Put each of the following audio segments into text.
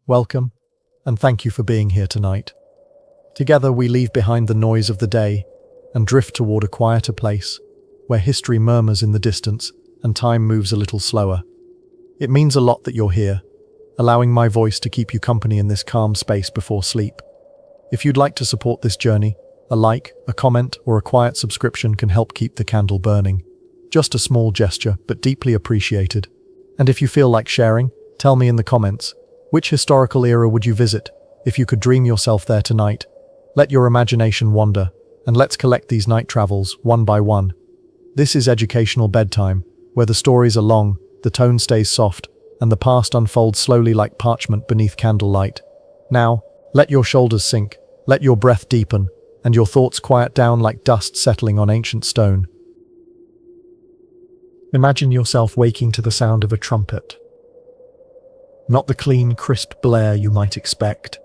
welcome, and thank you for being here tonight. Together we leave behind the noise of the day and drift toward a quieter place, where history murmurs in the distance and time moves a little slower. It means a lot that you're here, allowing my voice to keep you company in this calm space before sleep. If you'd like to support this journey, a like, a comment, or a quiet subscription can help keep the candle burning. Just a small gesture, but deeply appreciated. And if you feel like sharing, tell me in the comments, which historical era would you visit if you could dream yourself there tonight? Let your imagination wander, and let's collect these night travels one by one. This is Educational Bedtime, where the stories are long, the tone stays soft, and the past unfolds slowly like parchment beneath candlelight. Now, let your shoulders sink, let your breath deepen, and your thoughts quiet down like dust settling on ancient stone. Imagine yourself waking to the sound of a trumpet. Not the clean, crisp blare you might expect,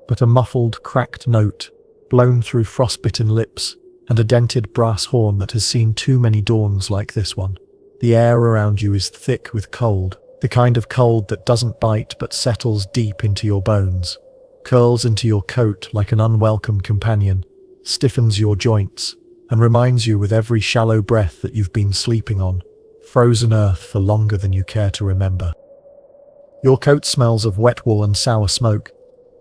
but a muffled, cracked note, blown through frostbitten lips, and a dented brass horn that has seen too many dawns like this one. The air around you is thick with cold, the kind of cold that doesn't bite but settles deep into your bones, curls into your coat like an unwelcome companion, stiffens your joints, and reminds you with every shallow breath that you've been sleeping on frozen earth for longer than you care to remember. Your coat smells of wet wool and sour smoke,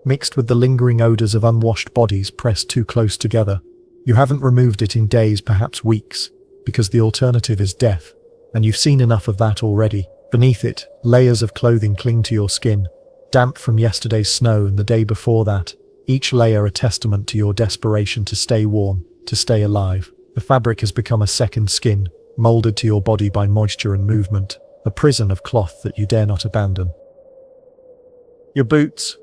mixed with the lingering odors of unwashed bodies pressed too close together. You haven't removed it in days, perhaps weeks, because the alternative is death, and you've seen enough of that already. Beneath it, layers of clothing cling to your skin, damp from yesterday's snow and the day before that, each layer a testament to your desperation to stay warm, to stay alive. The fabric has become a second skin, molded to your body by moisture and movement, a prison of cloth that you dare not abandon. Your boots,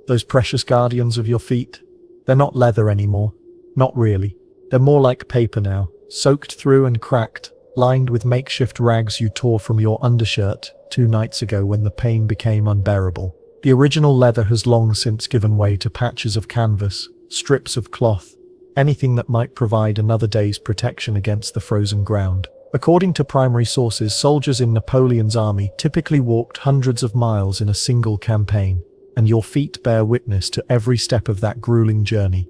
those precious guardians of your feet, they're not leather anymore. Not really. They're more like paper now, soaked through and cracked, lined with makeshift rags you tore from your undershirt 2 nights ago when the pain became unbearable. The original leather has long since given way to patches of canvas, strips of cloth, anything that might provide another day's protection against the frozen ground. According to primary sources, soldiers in Napoleon's army typically walked hundreds of miles in a single campaign, and your feet bear witness to every step of that grueling journey.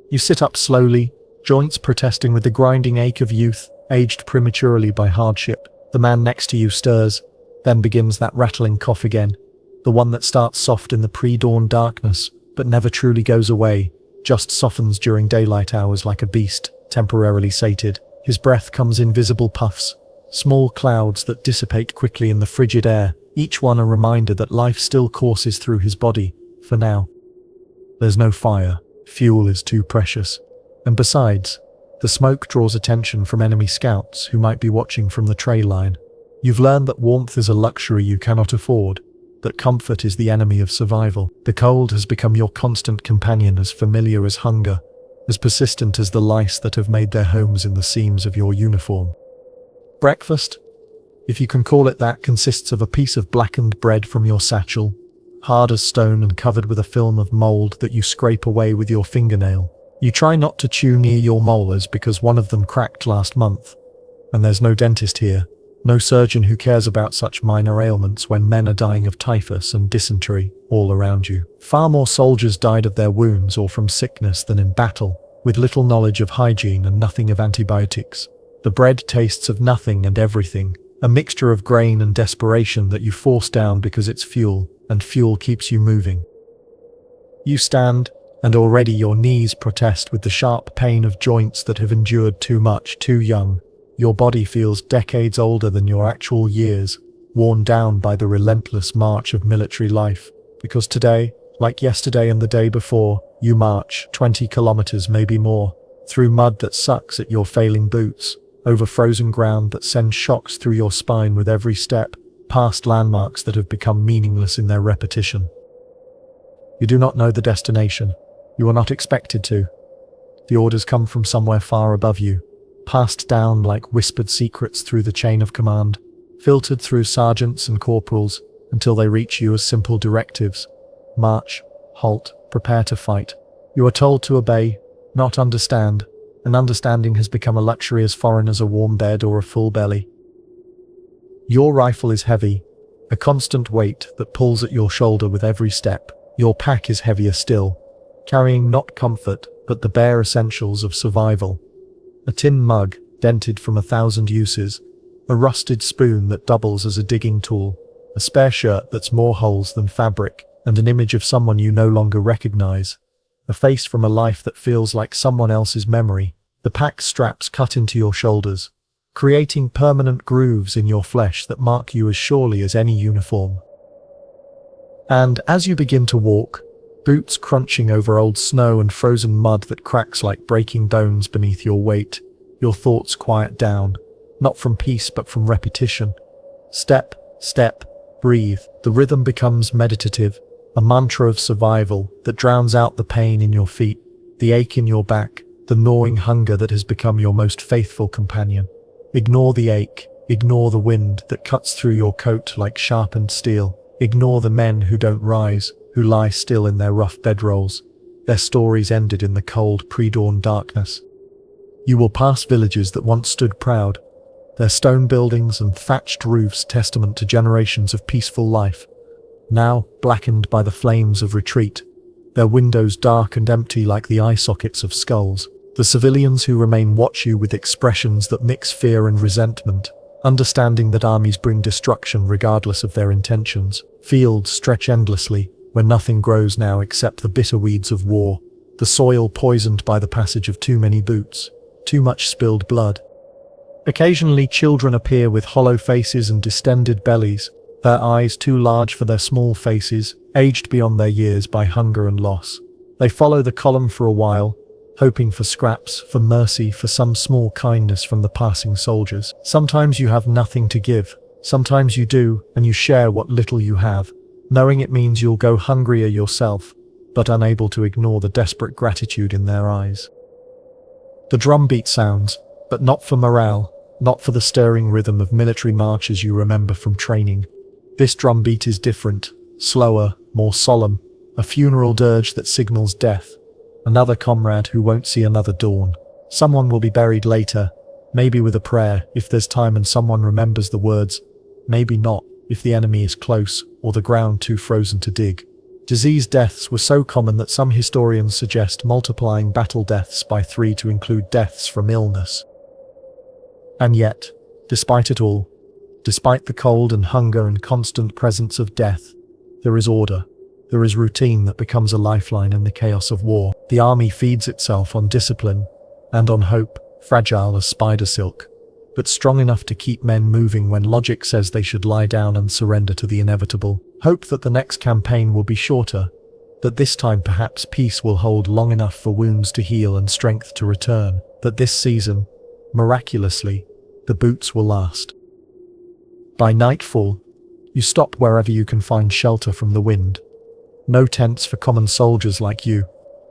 You sit up slowly, joints protesting with the grinding ache of youth, aged prematurely by hardship. The man next to you stirs, then begins that rattling cough again, the one that starts soft in the pre-dawn darkness, but never truly goes away, just softens during daylight hours like a beast, temporarily sated. His breath comes in visible puffs, small clouds that dissipate quickly in the frigid air, each one a reminder that life still courses through his body, for now. There's no fire, fuel is too precious, and besides, the smoke draws attention from enemy scouts who might be watching from the tray line. You've learned that warmth is a luxury you cannot afford, that comfort is the enemy of survival. The cold has become your constant companion, as familiar as hunger, as persistent as the lice that have made their homes in the seams of your uniform. Breakfast, if you can call it that, consists of a piece of blackened bread from your satchel, hard as stone and covered with a film of mold that you scrape away with your fingernail. You try not to chew near your molars because one of them cracked last month, and there's no dentist here, no surgeon who cares about such minor ailments when men are dying of typhus and dysentery all around you. Far more soldiers died of their wounds or from sickness than in battle, with little knowledge of hygiene and nothing of antibiotics. The bread tastes of nothing and everything, a mixture of grain and desperation that you force down because it's fuel, and fuel keeps you moving. You stand, and already your knees protest with the sharp pain of joints that have endured too much too young. Your body feels decades older than your actual years, worn down by the relentless march of military life. Because today, like yesterday and the day before, you march 20 kilometers, maybe more, through mud that sucks at your failing boots, over frozen ground that sends shocks through your spine with every step, past landmarks that have become meaningless in their repetition. You do not know the destination. You are not expected to. The orders come from somewhere far above you, passed down like whispered secrets through the chain of command, filtered through sergeants and corporals until they reach you as simple directives. March, halt, prepare to fight. You are told to obey, not understand, and understanding has become a luxury as foreign as a warm bed or a full belly. Your rifle is heavy, a constant weight that pulls at your shoulder with every step. Your pack is heavier still, carrying not comfort, but the bare essentials of survival. A tin mug, dented from 1,000 uses, a rusted spoon that doubles as a digging tool, a spare shirt that's more holes than fabric, and an image of someone you no longer recognize. A face from a life that feels like someone else's memory. The pack straps cut into your shoulders, creating permanent grooves in your flesh that mark you as surely as any uniform. And as you begin to walk, boots crunching over old snow and frozen mud that cracks like breaking bones beneath your weight, your thoughts quiet down, not from peace but from repetition. Step, step, breathe. The rhythm becomes meditative, a mantra of survival that drowns out the pain in your feet, the ache in your back, the gnawing hunger that has become your most faithful companion. Ignore the ache, ignore the wind that cuts through your coat like sharpened steel. Ignore the men who don't rise, who lie still in their rough bedrolls. Their stories ended in the cold pre-dawn darkness. You will pass villages that once stood proud, their stone buildings and thatched roofs testament to generations of peaceful life, now blackened by the flames of retreat, their windows dark and empty like the eye sockets of skulls. The civilians who remain watch you with expressions that mix fear and resentment, understanding that armies bring destruction regardless of their intentions. Fields stretch endlessly, where nothing grows now except the bitter weeds of war, the soil poisoned by the passage of too many boots, too much spilled blood. Occasionally children appear with hollow faces and distended bellies, their eyes too large for their small faces, aged beyond their years by hunger and loss. They follow the column for a while, hoping for scraps, for mercy, for some small kindness from the passing soldiers. Sometimes you have nothing to give, sometimes you do, and you share what little you have, knowing it means you'll go hungrier yourself, but unable to ignore the desperate gratitude in their eyes. The drumbeat sounds, but not for morale, not for the stirring rhythm of military marches you remember from training. This drumbeat is different, slower, more solemn, a funeral dirge that signals death. Another comrade who won't see another dawn. Someone will be buried later, maybe with a prayer, if there's time and someone remembers the words. Maybe not, if the enemy is close, or the ground too frozen to dig. Disease deaths were so common that some historians suggest multiplying battle deaths by 3 to include deaths from illness. And yet, despite it all, despite the cold and hunger and constant presence of death, there is order. There is routine that becomes a lifeline in the chaos of war. The army feeds itself on discipline and on hope, fragile as spider silk, but strong enough to keep men moving when logic says they should lie down and surrender to the inevitable. Hope that the next campaign will be shorter, that this time perhaps peace will hold long enough for wounds to heal and strength to return, that this season, miraculously, the boots will last. By nightfall, you stop wherever you can find shelter from the wind. No tents for common soldiers like you,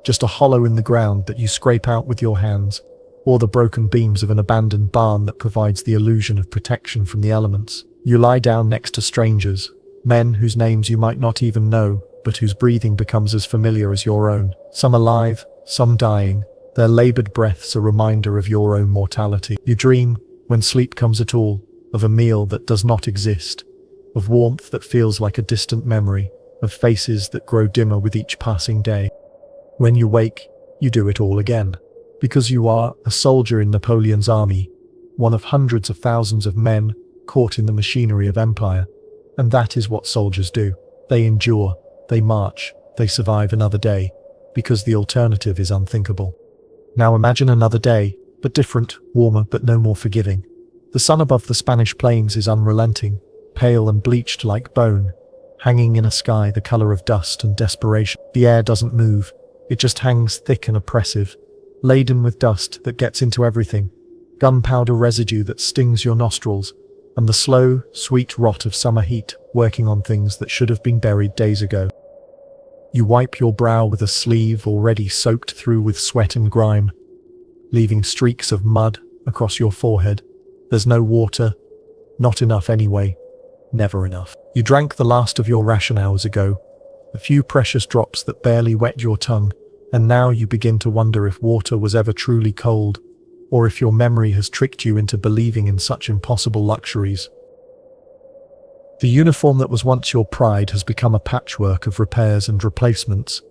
just a hollow in the ground that you scrape out with your hands, or the broken beams of an abandoned barn that provides the illusion of protection from the elements. You lie down next to strangers, men whose names you might not even know, but whose breathing becomes as familiar as your own. Some alive, some dying, their labored breaths a reminder of your own mortality. You dream, when sleep comes at all, of a meal that does not exist, of warmth that feels like a distant memory, of faces that grow dimmer with each passing day. When you wake, you do it all again, because you are a soldier in Napoleon's army, one of hundreds of thousands of men caught in the machinery of empire, and that is what soldiers do. They endure, they march, they survive another day, because the alternative is unthinkable. Now imagine another day, but different, warmer but no more forgiving. The sun above the Spanish plains is unrelenting, pale and bleached like bone, hanging in a sky the color of dust and desperation. The air doesn't move, it just hangs thick and oppressive, laden with dust that gets into everything, gunpowder residue that stings your nostrils, and the slow, sweet rot of summer heat working on things that should have been buried days ago. You wipe your brow with a sleeve already soaked through with sweat and grime, leaving streaks of mud across your forehead. There's no water, not enough anyway, never enough. You drank the last of your ration hours ago, a few precious drops that barely wet your tongue, and now you begin to wonder if water was ever truly cold, or if your memory has tricked you into believing in such impossible luxuries. The uniform that was once your pride has become a patchwork of repairs and replacements,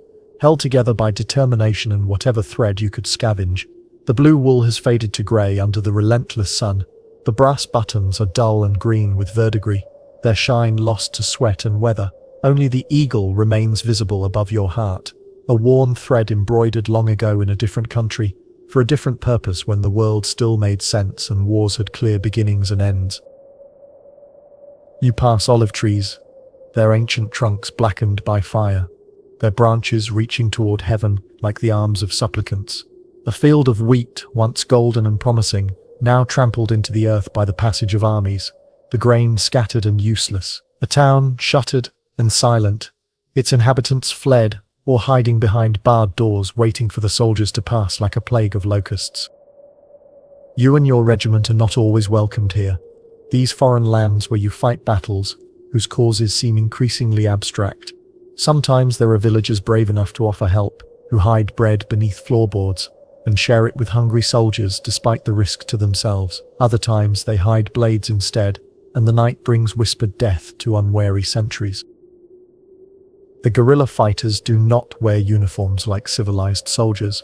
held together by determination and whatever thread you could scavenge. The blue wool has faded to grey under the relentless sun. The brass buttons are dull and green with verdigris, their shine lost to sweat and weather. Only the eagle remains visible above your heart, a worn thread embroidered long ago in a different country, for a different purpose when the world still made sense and wars had clear beginnings and ends. You pass olive trees, their ancient trunks blackened by fire, their branches reaching toward heaven like the arms of supplicants. A field of wheat, once golden and promising, now trampled into the earth by the passage of armies, the grain scattered and useless. A town shuttered and silent, its inhabitants fled or hiding behind barred doors waiting for the soldiers to pass like a plague of locusts. You and your regiment are not always welcomed here. These foreign lands where you fight battles, whose causes seem increasingly abstract. Sometimes there are villagers brave enough to offer help, who hide bread beneath floorboards and share it with hungry soldiers despite the risk to themselves. Other times they hide blades instead, and the night brings whispered death to unwary sentries. The guerrilla fighters do not wear uniforms like civilized soldiers.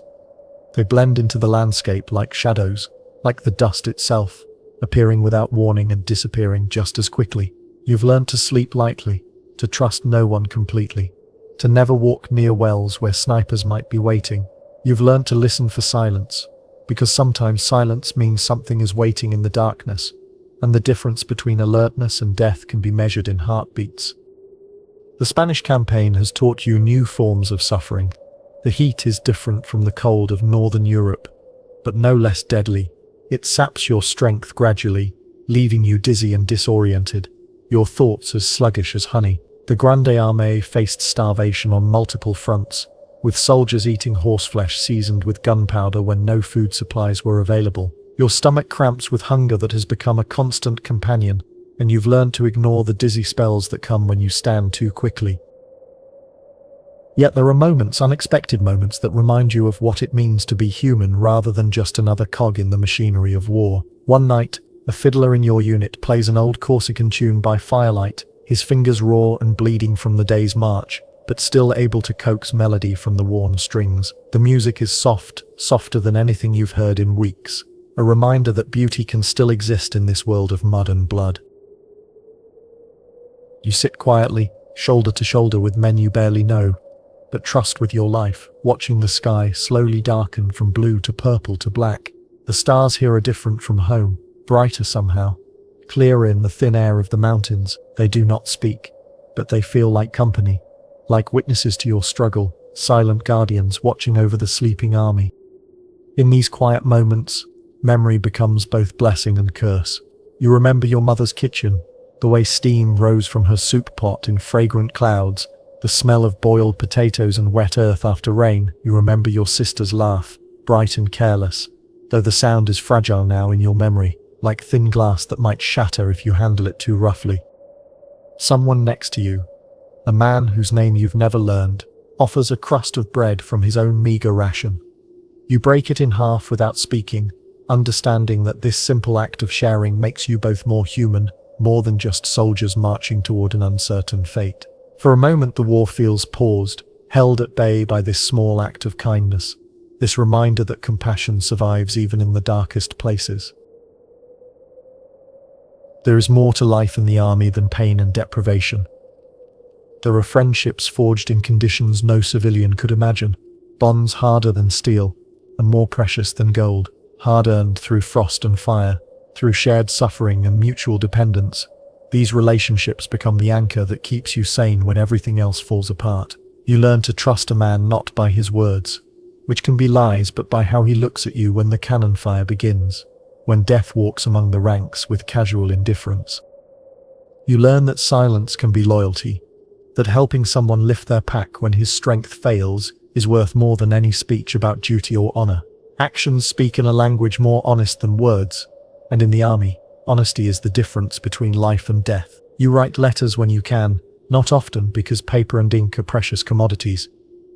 They blend into the landscape like shadows, like the dust itself, appearing without warning and disappearing just as quickly. You've learned to sleep lightly, to trust no one completely, to never walk near wells where snipers might be waiting. You've learned to listen for silence, because sometimes silence means something is waiting in the darkness, and the difference between alertness and death can be measured in heartbeats. The Spanish campaign has taught you new forms of suffering. The heat is different from the cold of northern Europe, but no less deadly. It saps your strength gradually, leaving you dizzy and disoriented, your thoughts as sluggish as honey. The Grande Armée faced starvation on multiple fronts, with soldiers eating horseflesh seasoned with gunpowder when no food supplies were available. Your stomach cramps with hunger that has become a constant companion, and you've learned to ignore the dizzy spells that come when you stand too quickly. Yet there are moments, unexpected moments, that remind you of what it means to be human rather than just another cog in the machinery of war. One night, a fiddler in your unit plays an old Corsican tune by firelight, his fingers raw and bleeding from the day's march, but still able to coax melody from the worn strings. The music is soft, softer than anything you've heard in weeks, a reminder that beauty can still exist in this world of mud and blood. You sit quietly, shoulder to shoulder with men you barely know, but trust with your life, watching the sky slowly darken from blue to purple to black. The stars here are different from home, brighter somehow, clearer in the thin air of the mountains. They do not speak, but they feel like company, like witnesses to your struggle, silent guardians watching over the sleeping army. In these quiet moments, memory becomes both blessing and curse. You remember your mother's kitchen, the way steam rose from her soup pot in fragrant clouds, the smell of boiled potatoes and wet earth after rain. You remember your sister's laugh, bright and careless, though the sound is fragile now in your memory, like thin glass that might shatter if you handle it too roughly. Someone next to you, a man whose name you've never learned, offers a crust of bread from his own meager ration. You break it in half without speaking, understanding that this simple act of sharing makes you both more human, more than just soldiers marching toward an uncertain fate. For a moment the war feels paused, held at bay by this small act of kindness, this reminder that compassion survives even in the darkest places. There is more to life in the army than pain and deprivation. There are friendships forged in conditions no civilian could imagine, bonds harder than steel, and more precious than gold, hard-earned through frost and fire, through shared suffering and mutual dependence. These relationships become the anchor that keeps you sane when everything else falls apart. You learn to trust a man not by his words, which can be lies, but by how he looks at you when the cannon fire begins, when death walks among the ranks with casual indifference. You learn that silence can be loyalty, that helping someone lift their pack when his strength fails is worth more than any speech about duty or honor. Actions speak in a language more honest than words, and in the army, honesty is the difference between life and death. You write letters when you can, not often because paper and ink are precious commodities,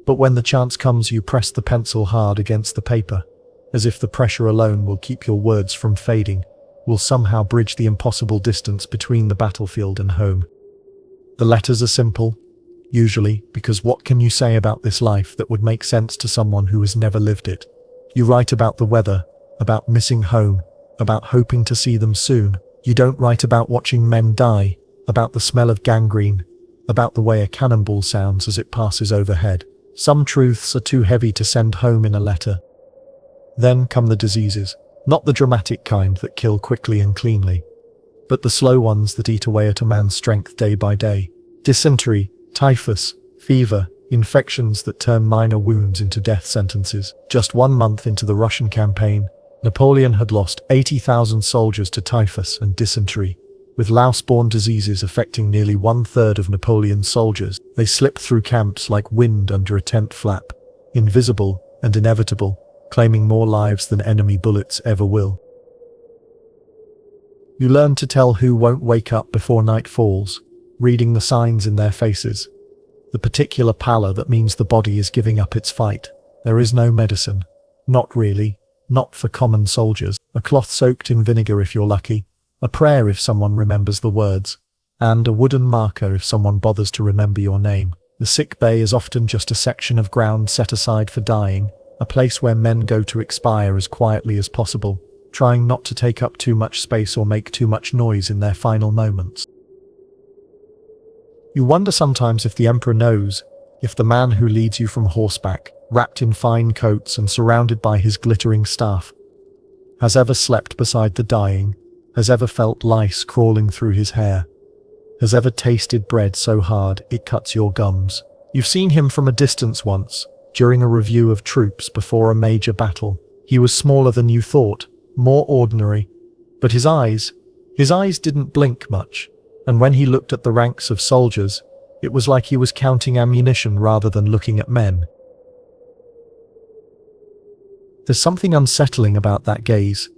but when the chance comes you press the pencil hard against the paper, as if the pressure alone will keep your words from fading, will somehow bridge the impossible distance between the battlefield and home. The letters are simple, usually, because what can you say about this life that would make sense to someone who has never lived it? You write about the weather, about missing home, about hoping to see them soon. You don't write about watching men die, about the smell of gangrene, about the way a cannonball sounds as it passes overhead. Some truths are too heavy to send home in a letter. Then come the diseases, not the dramatic kind that kill quickly and cleanly, but the slow ones that eat away at a man's strength day by day. Dysentery, typhus, fever, infections that turn minor wounds into death sentences. Just 1 month into the Russian campaign, Napoleon had lost 80,000 soldiers to typhus and dysentery. With louse-borne diseases affecting nearly 1/3 of Napoleon's soldiers, they slipped through camps like wind under a tent flap, invisible and inevitable, claiming more lives than enemy bullets ever will. You learn to tell who won't wake up before night falls, reading the signs in their faces. The particular pallor that means the body is giving up its fight. There is no medicine. Not really. Not for common soldiers. A cloth soaked in vinegar if you're lucky. A prayer if someone remembers the words. And a wooden marker if someone bothers to remember your name. The sick bay is often just a section of ground set aside for dying, a place where men go to expire as quietly as possible, trying not to take up too much space or make too much noise in their final moments. You wonder sometimes if the emperor knows, if the man who leads you from horseback, wrapped in fine coats and surrounded by his glittering staff, has ever slept beside the dying, has ever felt lice crawling through his hair, has ever tasted bread so hard it cuts your gums. You've seen him from a distance once, during a review of troops before a major battle. He was smaller than you thought, more ordinary, but his eyes didn't blink much, and when he looked at the ranks of soldiers, it was like he was counting ammunition rather than looking at men. There's something unsettling about that gaze,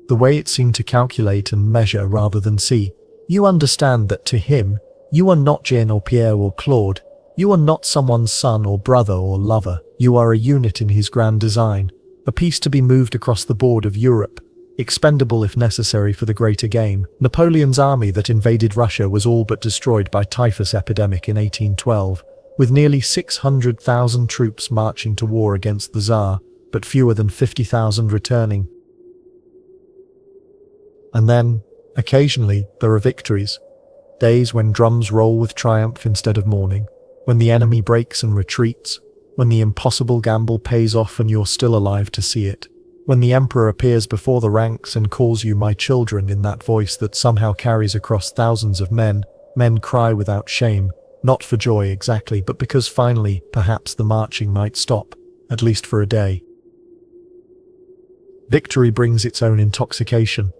the way it seemed to calculate and measure rather than see. You understand that to him, you are not Jean or Pierre or Claude, you are not someone's son or brother or lover, you are a unit in his grand design, a piece to be moved across the board of Europe, expendable if necessary for the greater game. Napoleon's army that invaded Russia was all but destroyed by typhus epidemic in 1812, with nearly 600,000 troops marching to war against the Tsar, but fewer than 50,000 returning. And then, occasionally, there are victories, days when drums roll with triumph instead of mourning, when the enemy breaks and retreats, when the impossible gamble pays off and you're still alive to see it. When the emperor appears before the ranks and calls you my children in that voice that somehow carries across thousands of men, men cry without shame, not for joy exactly, but because finally, perhaps the marching might stop, at least for a day. Victory brings its own intoxication,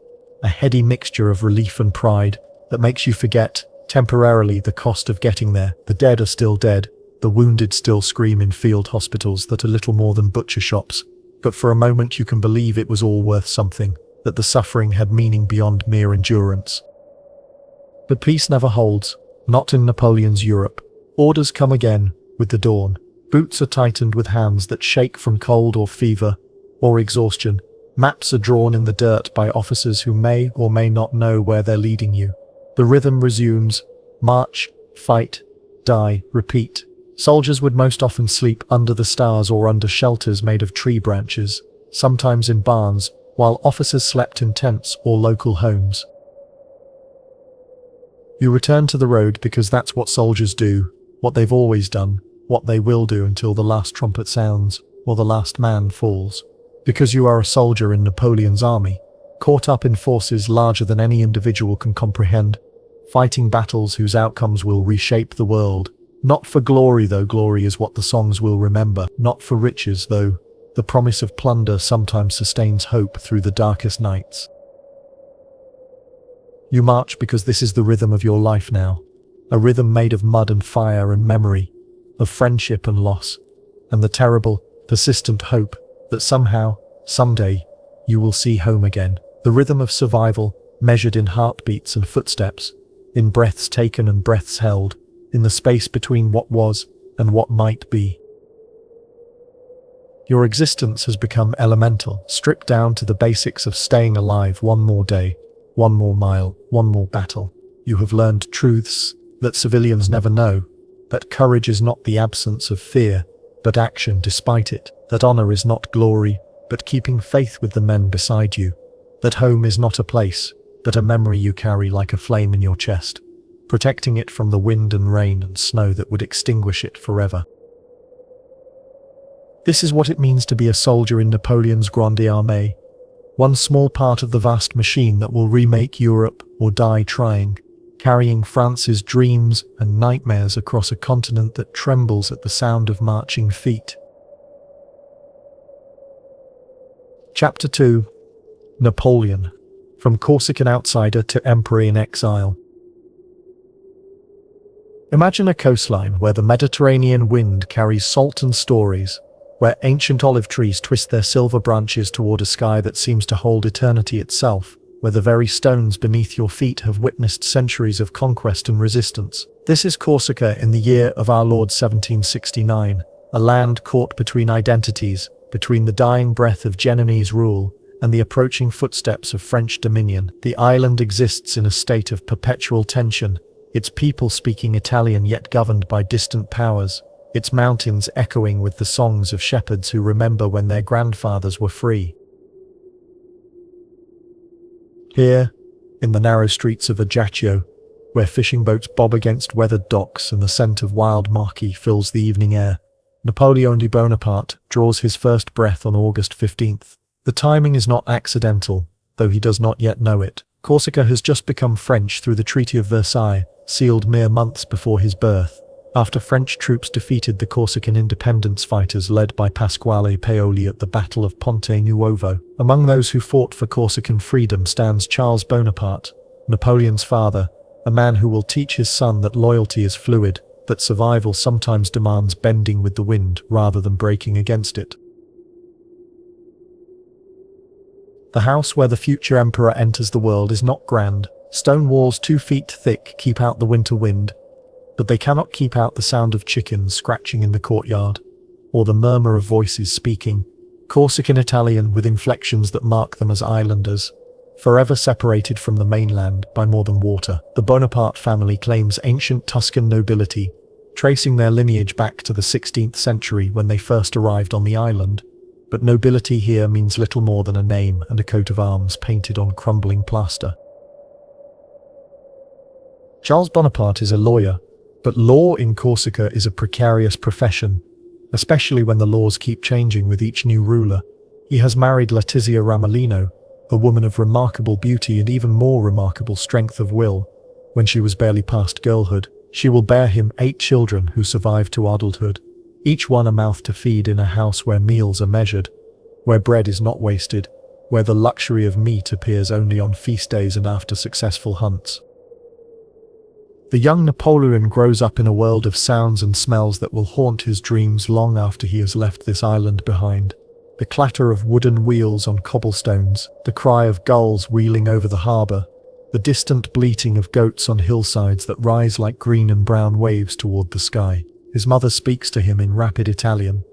a heady mixture of relief and pride that makes you forget, temporarily, the cost of getting there. The dead are still dead, the wounded still scream in field hospitals that are little more than butcher shops. But for a moment you can believe it was all worth something, that the suffering had meaning beyond mere endurance. But peace never holds, not in Napoleon's Europe. Orders come again, with the dawn. Boots are tightened with hands that shake from cold or fever, or exhaustion. Maps are drawn in the dirt by officers who may or may not know where they're leading you. The rhythm resumes. March, fight, die, repeat. Soldiers would most often sleep under the stars or under shelters made of tree branches, sometimes in barns, while officers slept in tents or local homes. You return to the road because that's what soldiers do, what they've always done, what they will do until the last trumpet sounds, or the last man falls. Because you are a soldier in Napoleon's army, caught up in forces larger than any individual can comprehend, fighting battles whose outcomes will reshape the world. Not for glory, though glory is what the songs will remember. Not for riches, though the promise of plunder sometimes sustains hope through the darkest nights. You march because this is the rhythm of your life now. A rhythm made of mud and fire and memory, of friendship and loss, and the terrible, persistent hope that somehow, someday, you will see home again. The rhythm of survival, measured in heartbeats and footsteps, in breaths taken and breaths held, in the space between what was and what might be. Your existence has become elemental, stripped down to the basics of staying alive. One more day, one more mile, one more battle. You have learned truths that civilians never know, that courage is not the absence of fear, but action despite it, that honor is not glory, but keeping faith with the men beside you, that home is not a place, but a memory you carry like a flame in your chest, protecting it from the wind and rain and snow that would extinguish it forever. This is what it means to be a soldier in Napoleon's Grande Armée, one small part of the vast machine that will remake Europe or die trying, carrying France's dreams and nightmares across a continent that trembles at the sound of marching feet. Chapter 2: Napoleon, from Corsican outsider to emperor in exile. Imagine a coastline where the Mediterranean wind carries salt and stories, where ancient olive trees twist their silver branches toward a sky that seems to hold eternity itself, where the very stones beneath your feet have witnessed centuries of conquest and resistance. This is Corsica in the year of our Lord 1769, a land caught between identities, between the dying breath of Genoese rule and the approaching footsteps of French dominion. The island exists in a state of perpetual tension, its people speaking Italian yet governed by distant powers, its mountains echoing with the songs of shepherds who remember when their grandfathers were free. Here, in the narrow streets of Ajaccio, where fishing boats bob against weathered docks and the scent of wild maki fills the evening air, Napoleon Bonaparte draws his first breath on August 15th. The timing is not accidental, though he does not yet know it. Corsica has just become French through the Treaty of Versailles, sealed mere months before his birth, after French troops defeated the Corsican independence fighters led by Pasquale Paoli at the Battle of Ponte Nuovo. Among those who fought for Corsican freedom stands Charles Bonaparte, Napoleon's father, a man who will teach his son that loyalty is fluid, that survival sometimes demands bending with the wind rather than breaking against it. The house where the future emperor enters the world is not grand. Stone walls 2 feet thick keep out the winter wind, but they cannot keep out the sound of chickens scratching in the courtyard, or the murmur of voices speaking Corsican Italian with inflections that mark them as islanders, forever separated from the mainland by more than water. The Bonaparte family claims ancient Tuscan nobility, tracing their lineage back to the 16th century when they first arrived on the island, but nobility here means little more than a name and a coat of arms painted on crumbling plaster. Charles Bonaparte is a lawyer, but law in Corsica is a precarious profession, especially when the laws keep changing with each new ruler. He has married Letizia Ramolino, a woman of remarkable beauty and even more remarkable strength of will. When she was barely past girlhood, she will bear him 8 children who survive to adulthood, each one a mouth to feed in a house where meals are measured, where bread is not wasted, where the luxury of meat appears only on feast days and after successful hunts. The young Napoleon grows up in a world of sounds and smells that will haunt his dreams long after he has left this island behind. The clatter of wooden wheels on cobblestones, the cry of gulls wheeling over the harbour, the distant bleating of goats on hillsides that rise like green and brown waves toward the sky. His mother speaks to him in rapid Italian,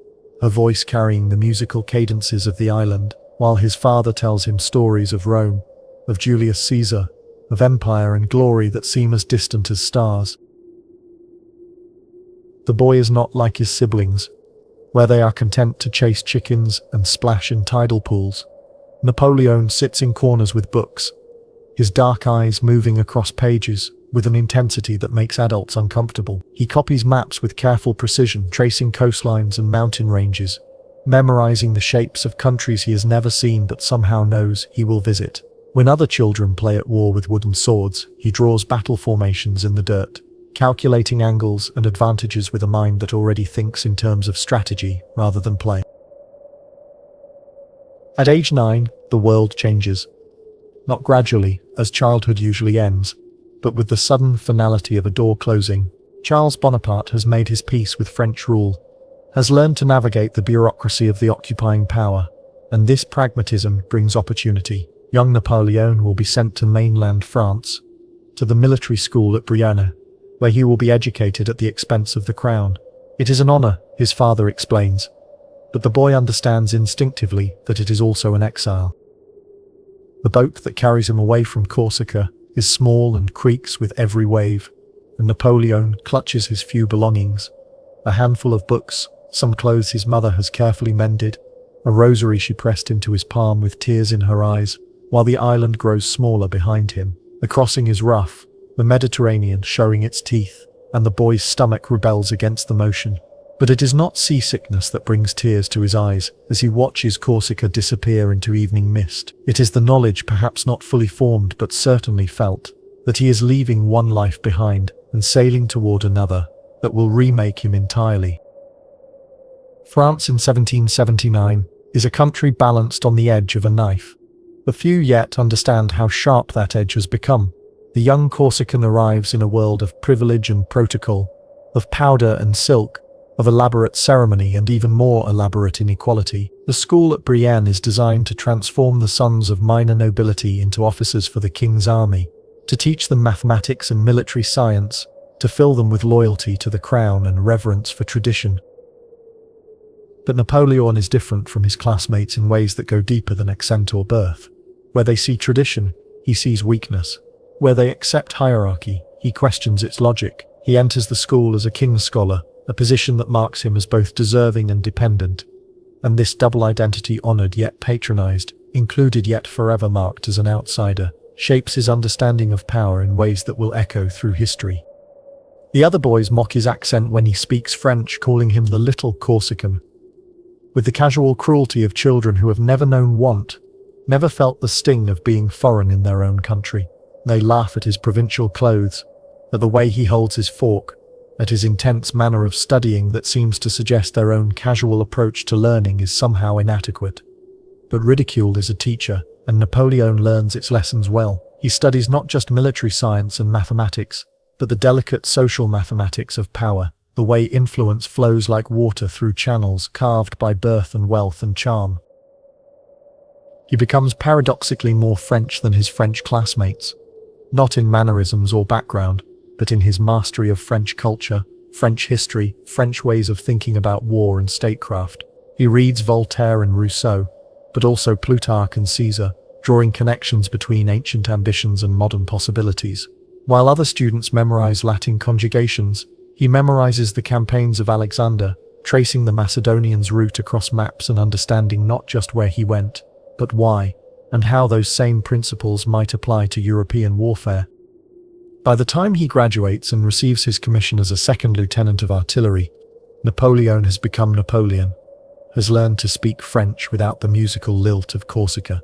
her voice carrying the musical cadences of the island, while his father tells him stories of Rome, of Julius Caesar, of empire and glory that seem as distant as stars. The boy is not like his siblings, where they are content to chase chickens and splash in tidal pools. Napoleon sits in corners with books, his dark eyes moving across pages with an intensity that makes adults uncomfortable. He copies maps with careful precision, tracing coastlines and mountain ranges, memorizing the shapes of countries he has never seen but somehow knows he will visit. When other children play at war with wooden swords, he draws battle formations in the dirt, calculating angles and advantages with a mind that already thinks in terms of strategy rather than play. At age 9, the world changes. Not gradually, as childhood usually ends, but with the sudden finality of a door closing. Charles Bonaparte has made his peace with French rule, has learned to navigate the bureaucracy of the occupying power, and this pragmatism brings opportunity. Young Napoleon will be sent to mainland France, to the military school at Brienne, where he will be educated at the expense of the crown. It is an honor, his father explains, but the boy understands instinctively that it is also an exile. The boat that carries him away from Corsica is small and creaks with every wave, and Napoleon clutches his few belongings. A handful of books, some clothes his mother has carefully mended, a rosary she pressed into his palm with tears in her eyes, while the island grows smaller behind him. The crossing is rough, the Mediterranean showing its teeth, and the boy's stomach rebels against the motion. But it is not seasickness that brings tears to his eyes as he watches Corsica disappear into evening mist. It is the knowledge, perhaps not fully formed but certainly felt, that he is leaving one life behind and sailing toward another that will remake him entirely. France in 1779 is a country balanced on the edge of a knife. The few yet understand how sharp that edge has become. The young Corsican arrives in a world of privilege and protocol, of powder and silk, of elaborate ceremony and even more elaborate inequality. The school at Brienne is designed to transform the sons of minor nobility into officers for the king's army, to teach them mathematics and military science, to fill them with loyalty to the crown and reverence for tradition. But Napoleon is different from his classmates in ways that go deeper than accent or birth. Where they see tradition, he sees weakness. Where they accept hierarchy, he questions its logic. He enters the school as a king's scholar, a position that marks him as both deserving and dependent. And this double identity, honored yet patronized, included yet forever marked as an outsider, shapes his understanding of power in ways that will echo through history. The other boys mock his accent when he speaks French, calling him the little Corsican. With the casual cruelty of children who have never known want, never felt the sting of being foreign in their own country. They laugh at his provincial clothes, at the way he holds his fork, at his intense manner of studying that seems to suggest their own casual approach to learning is somehow inadequate. But ridicule is a teacher, and Napoleon learns its lessons well. He studies not just military science and mathematics, but the delicate social mathematics of power, the way influence flows like water through channels carved by birth and wealth and charm. He becomes paradoxically more French than his French classmates, not in mannerisms or background, but in his mastery of French culture, French history, French ways of thinking about war and statecraft. He reads Voltaire and Rousseau, but also Plutarch and Caesar, drawing connections between ancient ambitions and modern possibilities. While other students memorize Latin conjugations, he memorizes the campaigns of Alexander, tracing the Macedonians' route across maps and understanding not just where he went, but why, and how those same principles might apply to European warfare. By the time he graduates and receives his commission as a second lieutenant of artillery, Napoleon has become Napoleon, has learned to speak French without the musical lilt of Corsica,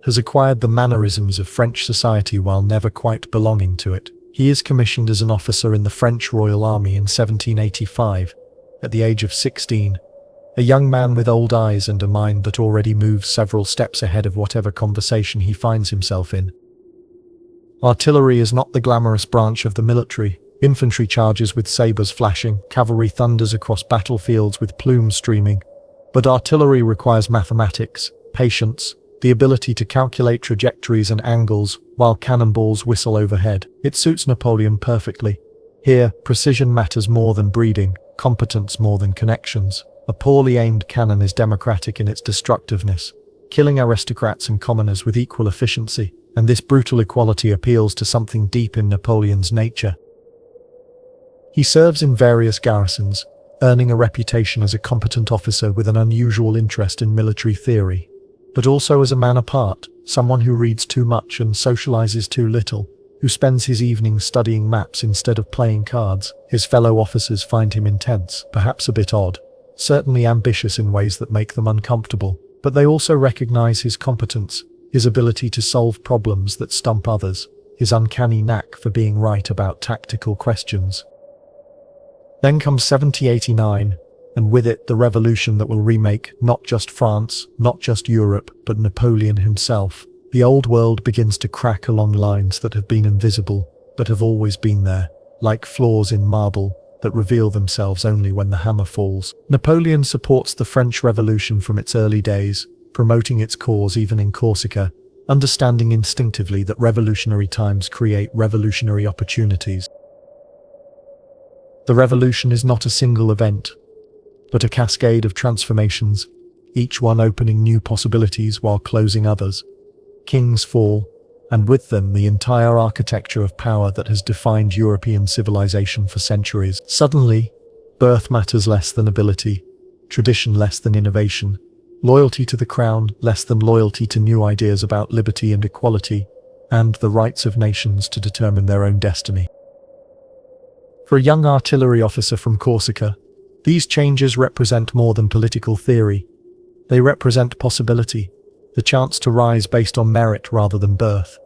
has acquired the mannerisms of French society while never quite belonging to it. He is commissioned as an officer in the French Royal Army in 1785, at the age of 16, a young man with old eyes and a mind that already moves several steps ahead of whatever conversation he finds himself in. Artillery is not the glamorous branch of the military. Infantry charges with sabers flashing, cavalry thunders across battlefields with plumes streaming. But artillery requires mathematics, patience, the ability to calculate trajectories and angles while cannonballs whistle overhead. It suits Napoleon perfectly. Here, precision matters more than breeding, competence more than connections. A poorly aimed cannon is democratic in its destructiveness, killing aristocrats and commoners with equal efficiency. And this brutal equality appeals to something deep in Napoleon's nature. He serves in various garrisons, earning a reputation as a competent officer with an unusual interest in military theory, but also as a man apart, someone who reads too much and socializes too little, who spends his evenings studying maps instead of playing cards. His fellow officers find him intense, perhaps a bit odd, certainly ambitious in ways that make them uncomfortable, but they also recognize his competence, his ability to solve problems that stump others, his uncanny knack for being right about tactical questions. Then comes 1789, and with it the revolution that will remake not just France, not just Europe, but Napoleon himself. The old world begins to crack along lines that have been invisible, but have always been there, like flaws in marble that reveal themselves only when the hammer falls. Napoleon supports the French Revolution from its early days, promoting its cause even in Corsica, understanding instinctively that revolutionary times create revolutionary opportunities. The revolution is not a single event, but a cascade of transformations, each one opening new possibilities while closing others. Kings fall, and with them the entire architecture of power that has defined European civilization for centuries. Suddenly, birth matters less than ability, tradition less than innovation, loyalty to the crown less than loyalty to new ideas about liberty and equality, and the rights of nations to determine their own destiny. For a young artillery officer from Corsica, these changes represent more than political theory. They represent possibility, the chance to rise based on merit rather than birth,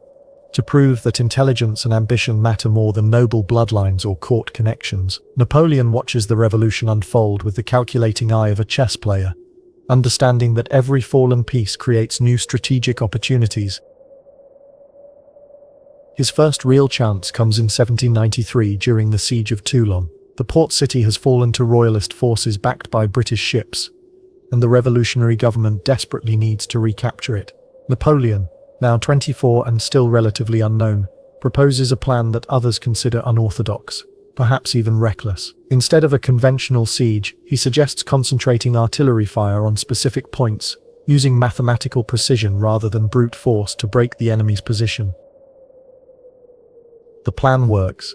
to prove that intelligence and ambition matter more than noble bloodlines or court connections. Napoleon watches the revolution unfold with the calculating eye of a chess player, understanding that every fallen piece creates new strategic opportunities. His first real chance comes in 1793 during the Siege of Toulon. The port city has fallen to royalist forces backed by British ships, and the revolutionary government desperately needs to recapture it. Napoleon, now 24 and still relatively unknown, proposes a plan that others consider unorthodox, perhaps even reckless. Instead of a conventional siege, he suggests concentrating artillery fire on specific points, using mathematical precision rather than brute force to break the enemy's position. The plan works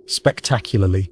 spectacularly.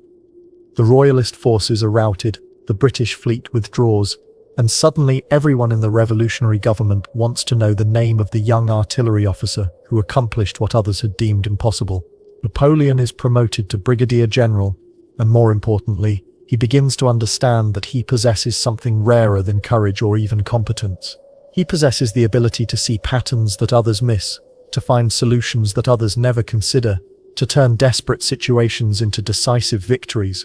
The royalist forces are routed, the British fleet withdraws, and suddenly everyone in the revolutionary government wants to know the name of the young artillery officer who accomplished what others had deemed impossible. Napoleon is promoted to brigadier general, and more importantly, he begins to understand that he possesses something rarer than courage or even competence. He possesses the ability to see patterns that others miss, to find solutions that others never consider, to turn desperate situations into decisive victories.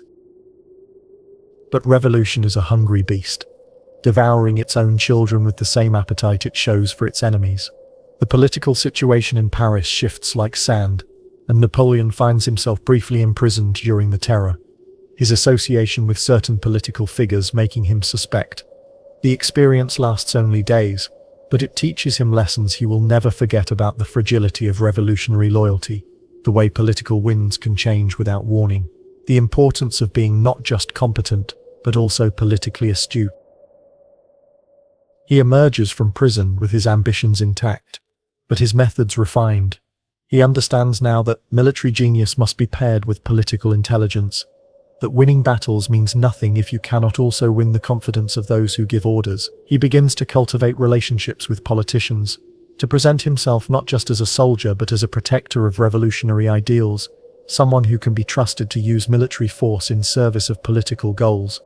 But revolution is a hungry beast, devouring its own children with the same appetite it shows for its enemies. The political situation in Paris shifts like sand, and Napoleon finds himself briefly imprisoned during the Terror, his association with certain political figures making him suspect. The experience lasts only days, but it teaches him lessons he will never forget about the fragility of revolutionary loyalty, the way political winds can change without warning, the importance of being not just competent, but also politically astute. He emerges from prison with his ambitions intact, but his methods refined. He understands now that military genius must be paired with political intelligence, that winning battles means nothing if you cannot also win the confidence of those who give orders. He begins to cultivate relationships with politicians, to present himself not just as a soldier but as a protector of revolutionary ideals, someone who can be trusted to use military force in service of political goals.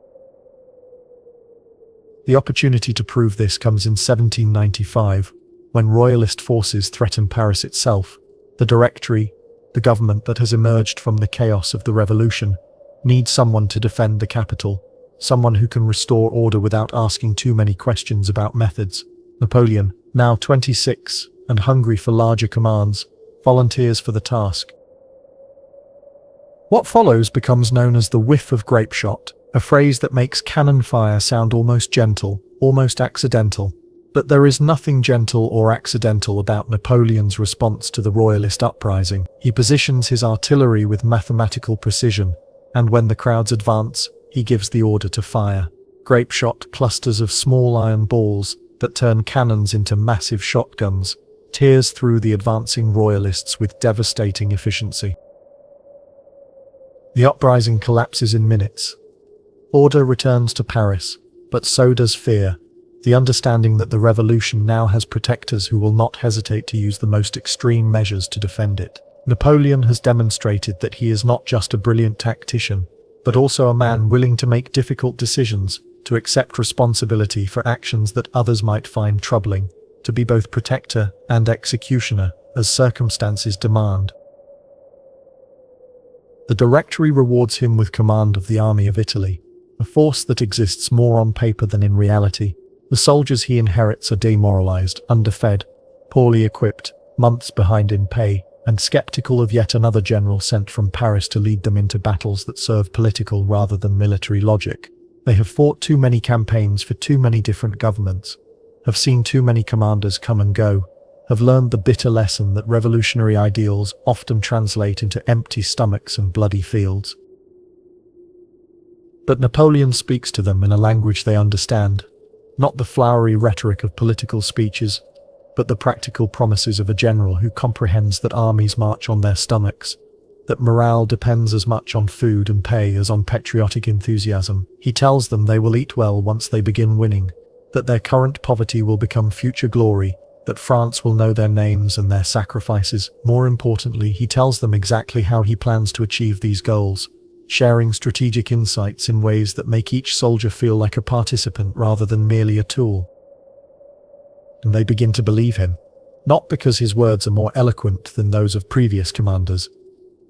The opportunity to prove this comes in 1795, when royalist forces threaten Paris itself. The Directory, the government that has emerged from the chaos of the revolution, needs someone to defend the capital, someone who can restore order without asking too many questions about methods. Napoleon, now 26 and hungry for larger commands, volunteers for the task. What follows becomes known as the whiff of grape shot, a phrase that makes cannon fire sound almost gentle, almost accidental. But there is nothing gentle or accidental about Napoleon's response to the royalist uprising. He positions his artillery with mathematical precision, and when the crowds advance, he gives the order to fire. Grape shot, clusters of small iron balls that turn cannons into massive shotguns, tears through the advancing royalists with devastating efficiency. The uprising collapses in minutes. Order returns to Paris, but so does fear, the understanding that the revolution now has protectors who will not hesitate to use the most extreme measures to defend it. Napoleon has demonstrated that he is not just a brilliant tactician, but also a man willing to make difficult decisions, to accept responsibility for actions that others might find troubling, to be both protector and executioner, as circumstances demand. The Directory rewards him with command of the Army of Italy, a force that exists more on paper than in reality. The soldiers he inherits are demoralized, underfed, poorly equipped, months behind in pay, and skeptical of yet another general sent from Paris to lead them into battles that serve political rather than military logic. They have fought too many campaigns for too many different governments, have seen too many commanders come and go, have learned the bitter lesson that revolutionary ideals often translate into empty stomachs and bloody fields. But Napoleon speaks to them in a language they understand, not the flowery rhetoric of political speeches, but the practical promises of a general who comprehends that armies march on their stomachs, that morale depends as much on food and pay as on patriotic enthusiasm. He tells them they will eat well once they begin winning, that their current poverty will become future glory, that France will know their names and their sacrifices. More importantly, he tells them exactly how he plans to achieve these goals, sharing strategic insights in ways that make each soldier feel like a participant rather than merely a tool. And they begin to believe him, not because his words are more eloquent than those of previous commanders,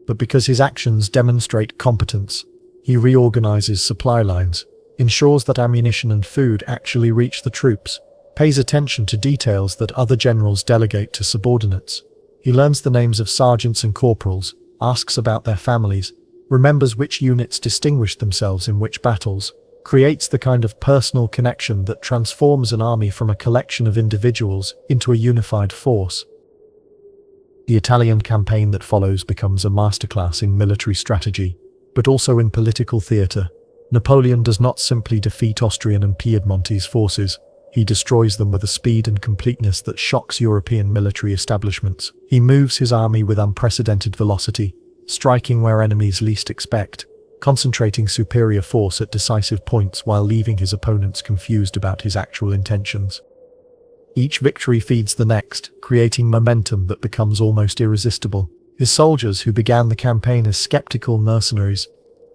but because his actions demonstrate competence. He reorganizes supply lines, ensures that ammunition and food actually reach the troops, pays attention to details that other generals delegate to subordinates. He learns the names of sergeants and corporals, asks about their families, remembers which units distinguished themselves in which battles, creates the kind of personal connection that transforms an army from a collection of individuals into a unified force. The Italian campaign that follows becomes a masterclass in military strategy, but also in political theatre. Napoleon does not simply defeat Austrian and Piedmontese forces, he destroys them with a speed and completeness that shocks European military establishments. He moves his army with unprecedented velocity, striking where enemies least expect, concentrating superior force at decisive points while leaving his opponents confused about his actual intentions. Each victory feeds the next, creating momentum that becomes almost irresistible. His soldiers, who began the campaign as skeptical mercenaries,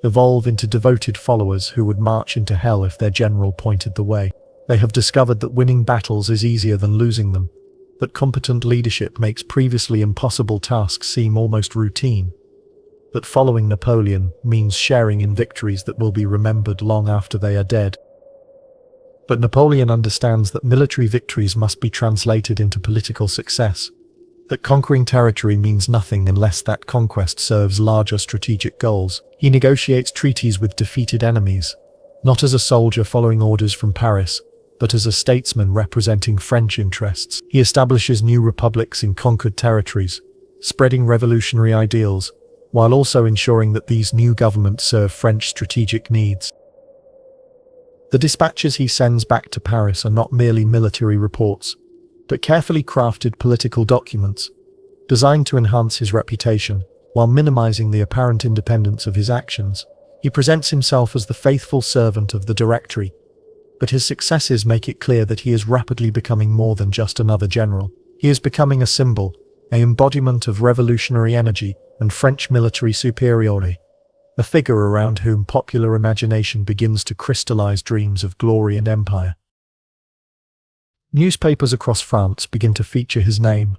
evolve into devoted followers who would march into hell if their general pointed the way. They have discovered that winning battles is easier than losing them, that competent leadership makes previously impossible tasks seem almost routine, that following Napoleon means sharing in victories that will be remembered long after they are dead. But Napoleon understands that military victories must be translated into political success, that conquering territory means nothing unless that conquest serves larger strategic goals. He negotiates treaties with defeated enemies, not as a soldier following orders from Paris, but as a statesman representing French interests. He establishes new republics in conquered territories, spreading revolutionary ideals, while also ensuring that these new governments serve French strategic needs. The dispatches he sends back to Paris are not merely military reports, but carefully crafted political documents, designed to enhance his reputation, while minimizing the apparent independence of his actions. He presents himself as the faithful servant of the Directory, but his successes make it clear that he is rapidly becoming more than just another general. He is becoming a symbol, an embodiment of revolutionary energy and French military superiority, a figure around whom popular imagination begins to crystallize dreams of glory and empire. Newspapers across France begin to feature his name,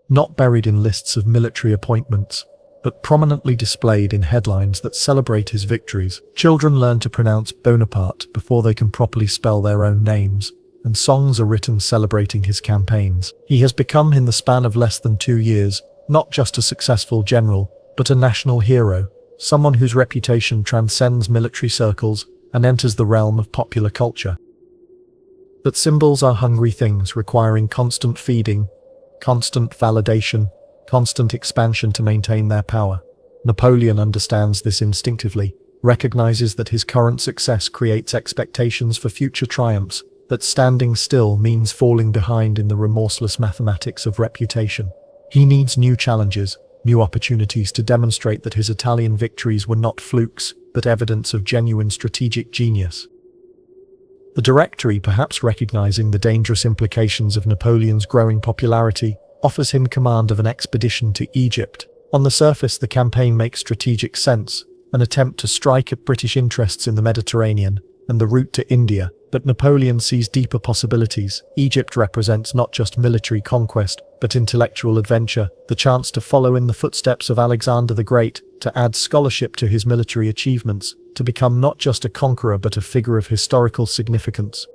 not buried in lists of military appointments, but prominently displayed in headlines that celebrate his victories. Children learn to pronounce Bonaparte before they can properly spell their own names, and songs are written celebrating his campaigns. He has become, in the span of less than 2 years, not just a successful general, but a national hero, someone whose reputation transcends military circles and enters the realm of popular culture. But symbols are hungry things requiring constant feeding, constant validation, constant expansion to maintain their power. Napoleon understands this instinctively, recognizes that his current success creates expectations for future triumphs, that standing still means falling behind in the remorseless mathematics of reputation. He needs new challenges, new opportunities to demonstrate that his Italian victories were not flukes, but evidence of genuine strategic genius. The Directory, perhaps recognizing the dangerous implications of Napoleon's growing popularity, offers him command of an expedition to Egypt. On the surface, the campaign makes strategic sense, an attempt to strike at British interests in the Mediterranean and the route to India, but Napoleon sees deeper possibilities. Egypt represents not just military conquest, but intellectual adventure, the chance to follow in the footsteps of Alexander the Great, to add scholarship to his military achievements, to become not just a conqueror but a figure of historical significance.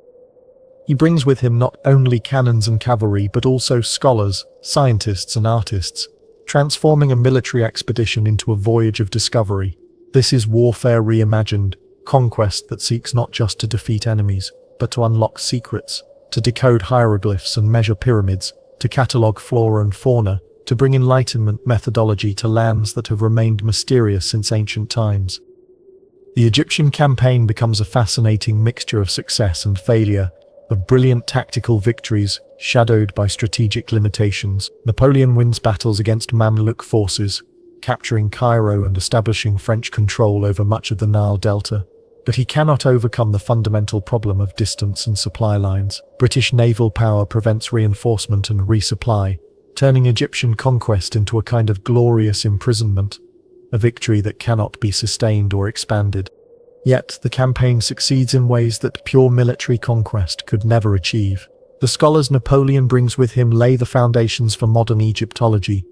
He brings with him not only cannons and cavalry but also scholars, scientists and artists, transforming a military expedition into a voyage of discovery. This is warfare reimagined, conquest that seeks not just to defeat enemies, but to unlock secrets, to decode hieroglyphs and measure pyramids, to catalogue flora and fauna, to bring Enlightenment methodology to lands that have remained mysterious since ancient times. The Egyptian campaign becomes a fascinating mixture of success and failure, of brilliant tactical victories shadowed by strategic limitations. Napoleon wins battles against Mamluk forces, capturing Cairo and establishing French control over much of the Nile Delta. But he cannot overcome the fundamental problem of distance and supply lines. British naval power prevents reinforcement and resupply, turning Egyptian conquest into a kind of glorious imprisonment, a victory that cannot be sustained or expanded. Yet the campaign succeeds in ways that pure military conquest could never achieve. The scholars Napoleon brings with him lay the foundations for modern Egyptology,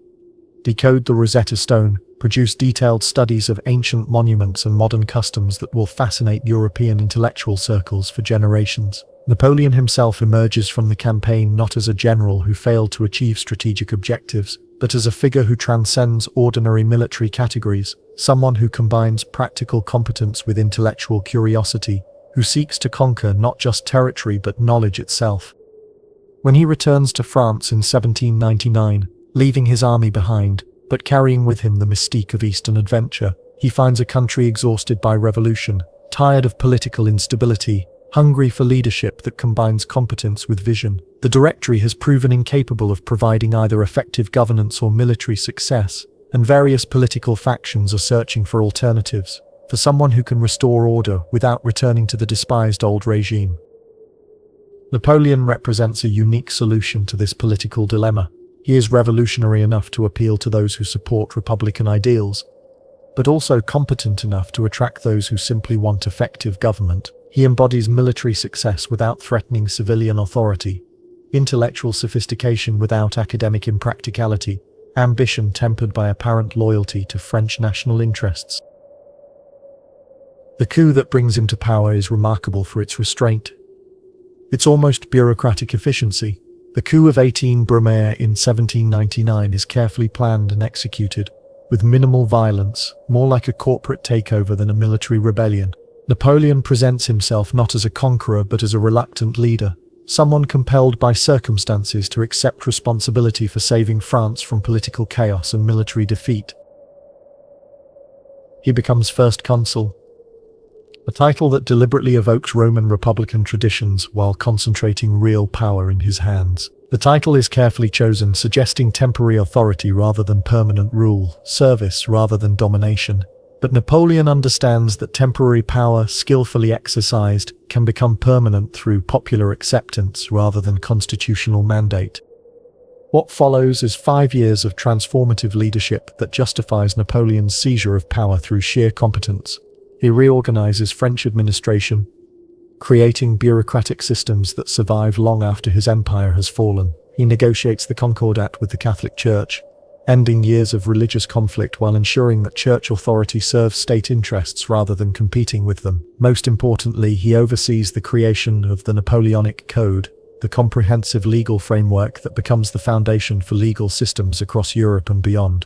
decode the Rosetta Stone, produce detailed studies of ancient monuments and modern customs that will fascinate European intellectual circles for generations. Napoleon himself emerges from the campaign not as a general who failed to achieve strategic objectives, but as a figure who transcends ordinary military categories, someone who combines practical competence with intellectual curiosity, who seeks to conquer not just territory but knowledge itself. When he returns to France in 1799, leaving his army behind, but carrying with him the mystique of Eastern adventure, he finds a country exhausted by revolution, tired of political instability, hungry for leadership that combines competence with vision. The Directory has proven incapable of providing either effective governance or military success, and various political factions are searching for alternatives, for someone who can restore order without returning to the despised old regime. Napoleon represents a unique solution to this political dilemma. He is revolutionary enough to appeal to those who support republican ideals, but also competent enough to attract those who simply want effective government. He embodies military success without threatening civilian authority, intellectual sophistication without academic impracticality, ambition tempered by apparent loyalty to French national interests. The coup that brings him to power is remarkable for its restraint, its almost bureaucratic efficiency. The coup of 18 Brumaire in 1799 is carefully planned and executed, with minimal violence, more like a corporate takeover than a military rebellion. Napoleon presents himself not as a conqueror but as a reluctant leader, someone compelled by circumstances to accept responsibility for saving France from political chaos and military defeat. He becomes first consul, a title that deliberately evokes Roman republican traditions while concentrating real power in his hands. The title is carefully chosen, suggesting temporary authority rather than permanent rule, service rather than domination. But Napoleon understands that temporary power, skillfully exercised, can become permanent through popular acceptance rather than constitutional mandate. What follows is 5 years of transformative leadership that justifies Napoleon's seizure of power through sheer competence. He reorganizes French administration, creating bureaucratic systems that survive long after his empire has fallen. He negotiates the Concordat with the Catholic Church, ending years of religious conflict while ensuring that church authority serves state interests rather than competing with them. Most importantly, he oversees the creation of the Napoleonic Code, the comprehensive legal framework that becomes the foundation for legal systems across Europe and beyond.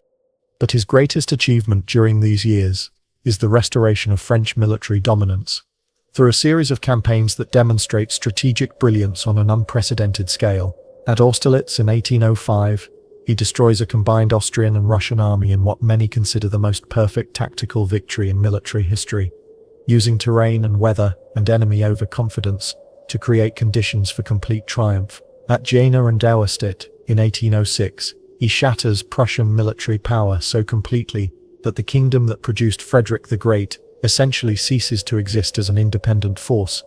But his greatest achievement during these years is the restoration of French military dominance, through a series of campaigns that demonstrate strategic brilliance on an unprecedented scale. At Austerlitz in 1805, he destroys a combined Austrian and Russian army in what many consider the most perfect tactical victory in military history, using terrain and weather and enemy overconfidence to create conditions for complete triumph. At Jena and Auerstedt in 1806, he shatters Prussian military power so completely that the kingdom that produced Frederick the Great essentially ceases to exist as an independent force.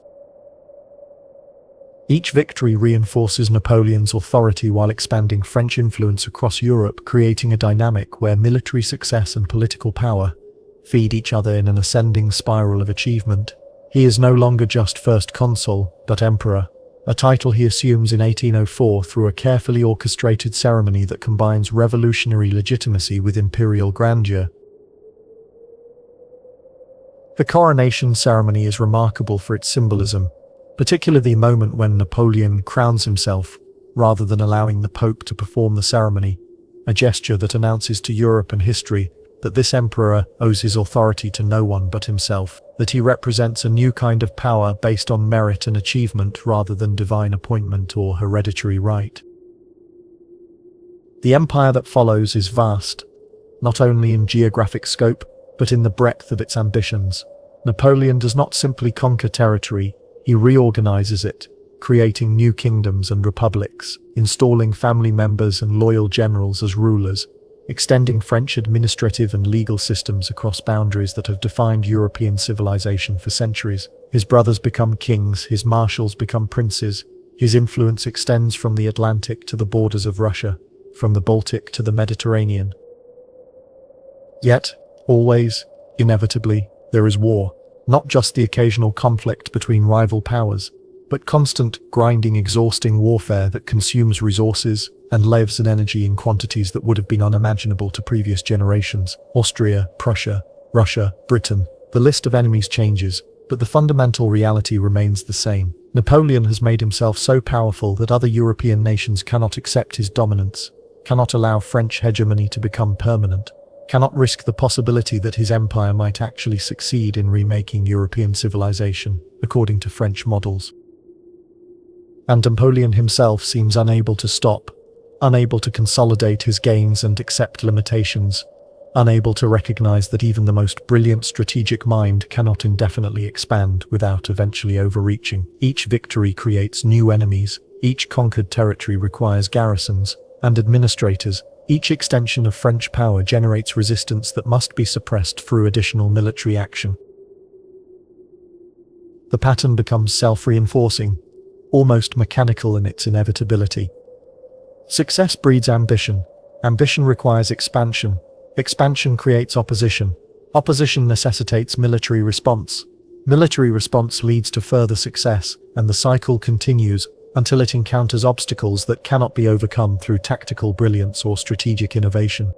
Each victory reinforces Napoleon's authority while expanding French influence across Europe, creating a dynamic where military success and political power feed each other in an ascending spiral of achievement. He is no longer just first consul, but emperor, a title he assumes in 1804 through a carefully orchestrated ceremony that combines revolutionary legitimacy with imperial grandeur. The coronation ceremony is remarkable for its symbolism, particularly the moment when Napoleon crowns himself, rather than allowing the Pope to perform the ceremony, a gesture that announces to Europe and history that this emperor owes his authority to no one but himself, that he represents a new kind of power based on merit and achievement rather than divine appointment or hereditary right. The empire that follows is vast, not only in geographic scope, but in the breadth of its ambitions. Napoleon does not simply conquer territory, he reorganizes it, creating new kingdoms and republics, installing family members and loyal generals as rulers, extending French administrative and legal systems across boundaries that have defined European civilization for centuries. His brothers become kings, his marshals become princes, his influence extends from the Atlantic to the borders of Russia, from the Baltic to the Mediterranean. Yet, always, inevitably, there is war, not just the occasional conflict between rival powers, but constant, grinding, exhausting warfare that consumes resources and lives and energy in quantities that would have been unimaginable to previous generations. Austria, Prussia, Russia, Britain. The list of enemies changes, but the fundamental reality remains the same. Napoleon has made himself so powerful that other European nations cannot accept his dominance, cannot allow French hegemony to become permanent, cannot risk the possibility that his empire might actually succeed in remaking European civilization, according to French models. And Napoleon himself seems unable to stop, unable to consolidate his gains and accept limitations, unable to recognize that even the most brilliant strategic mind cannot indefinitely expand without eventually overreaching. Each victory creates new enemies, each conquered territory requires garrisons and administrators, each extension of French power generates resistance that must be suppressed through additional military action. The pattern becomes self-reinforcing, almost mechanical in its inevitability. Success breeds ambition. Ambition requires expansion. Expansion creates opposition. Opposition necessitates military response. Military response leads to further success, and the cycle continues until it encounters obstacles that cannot be overcome through tactical brilliance or strategic innovation.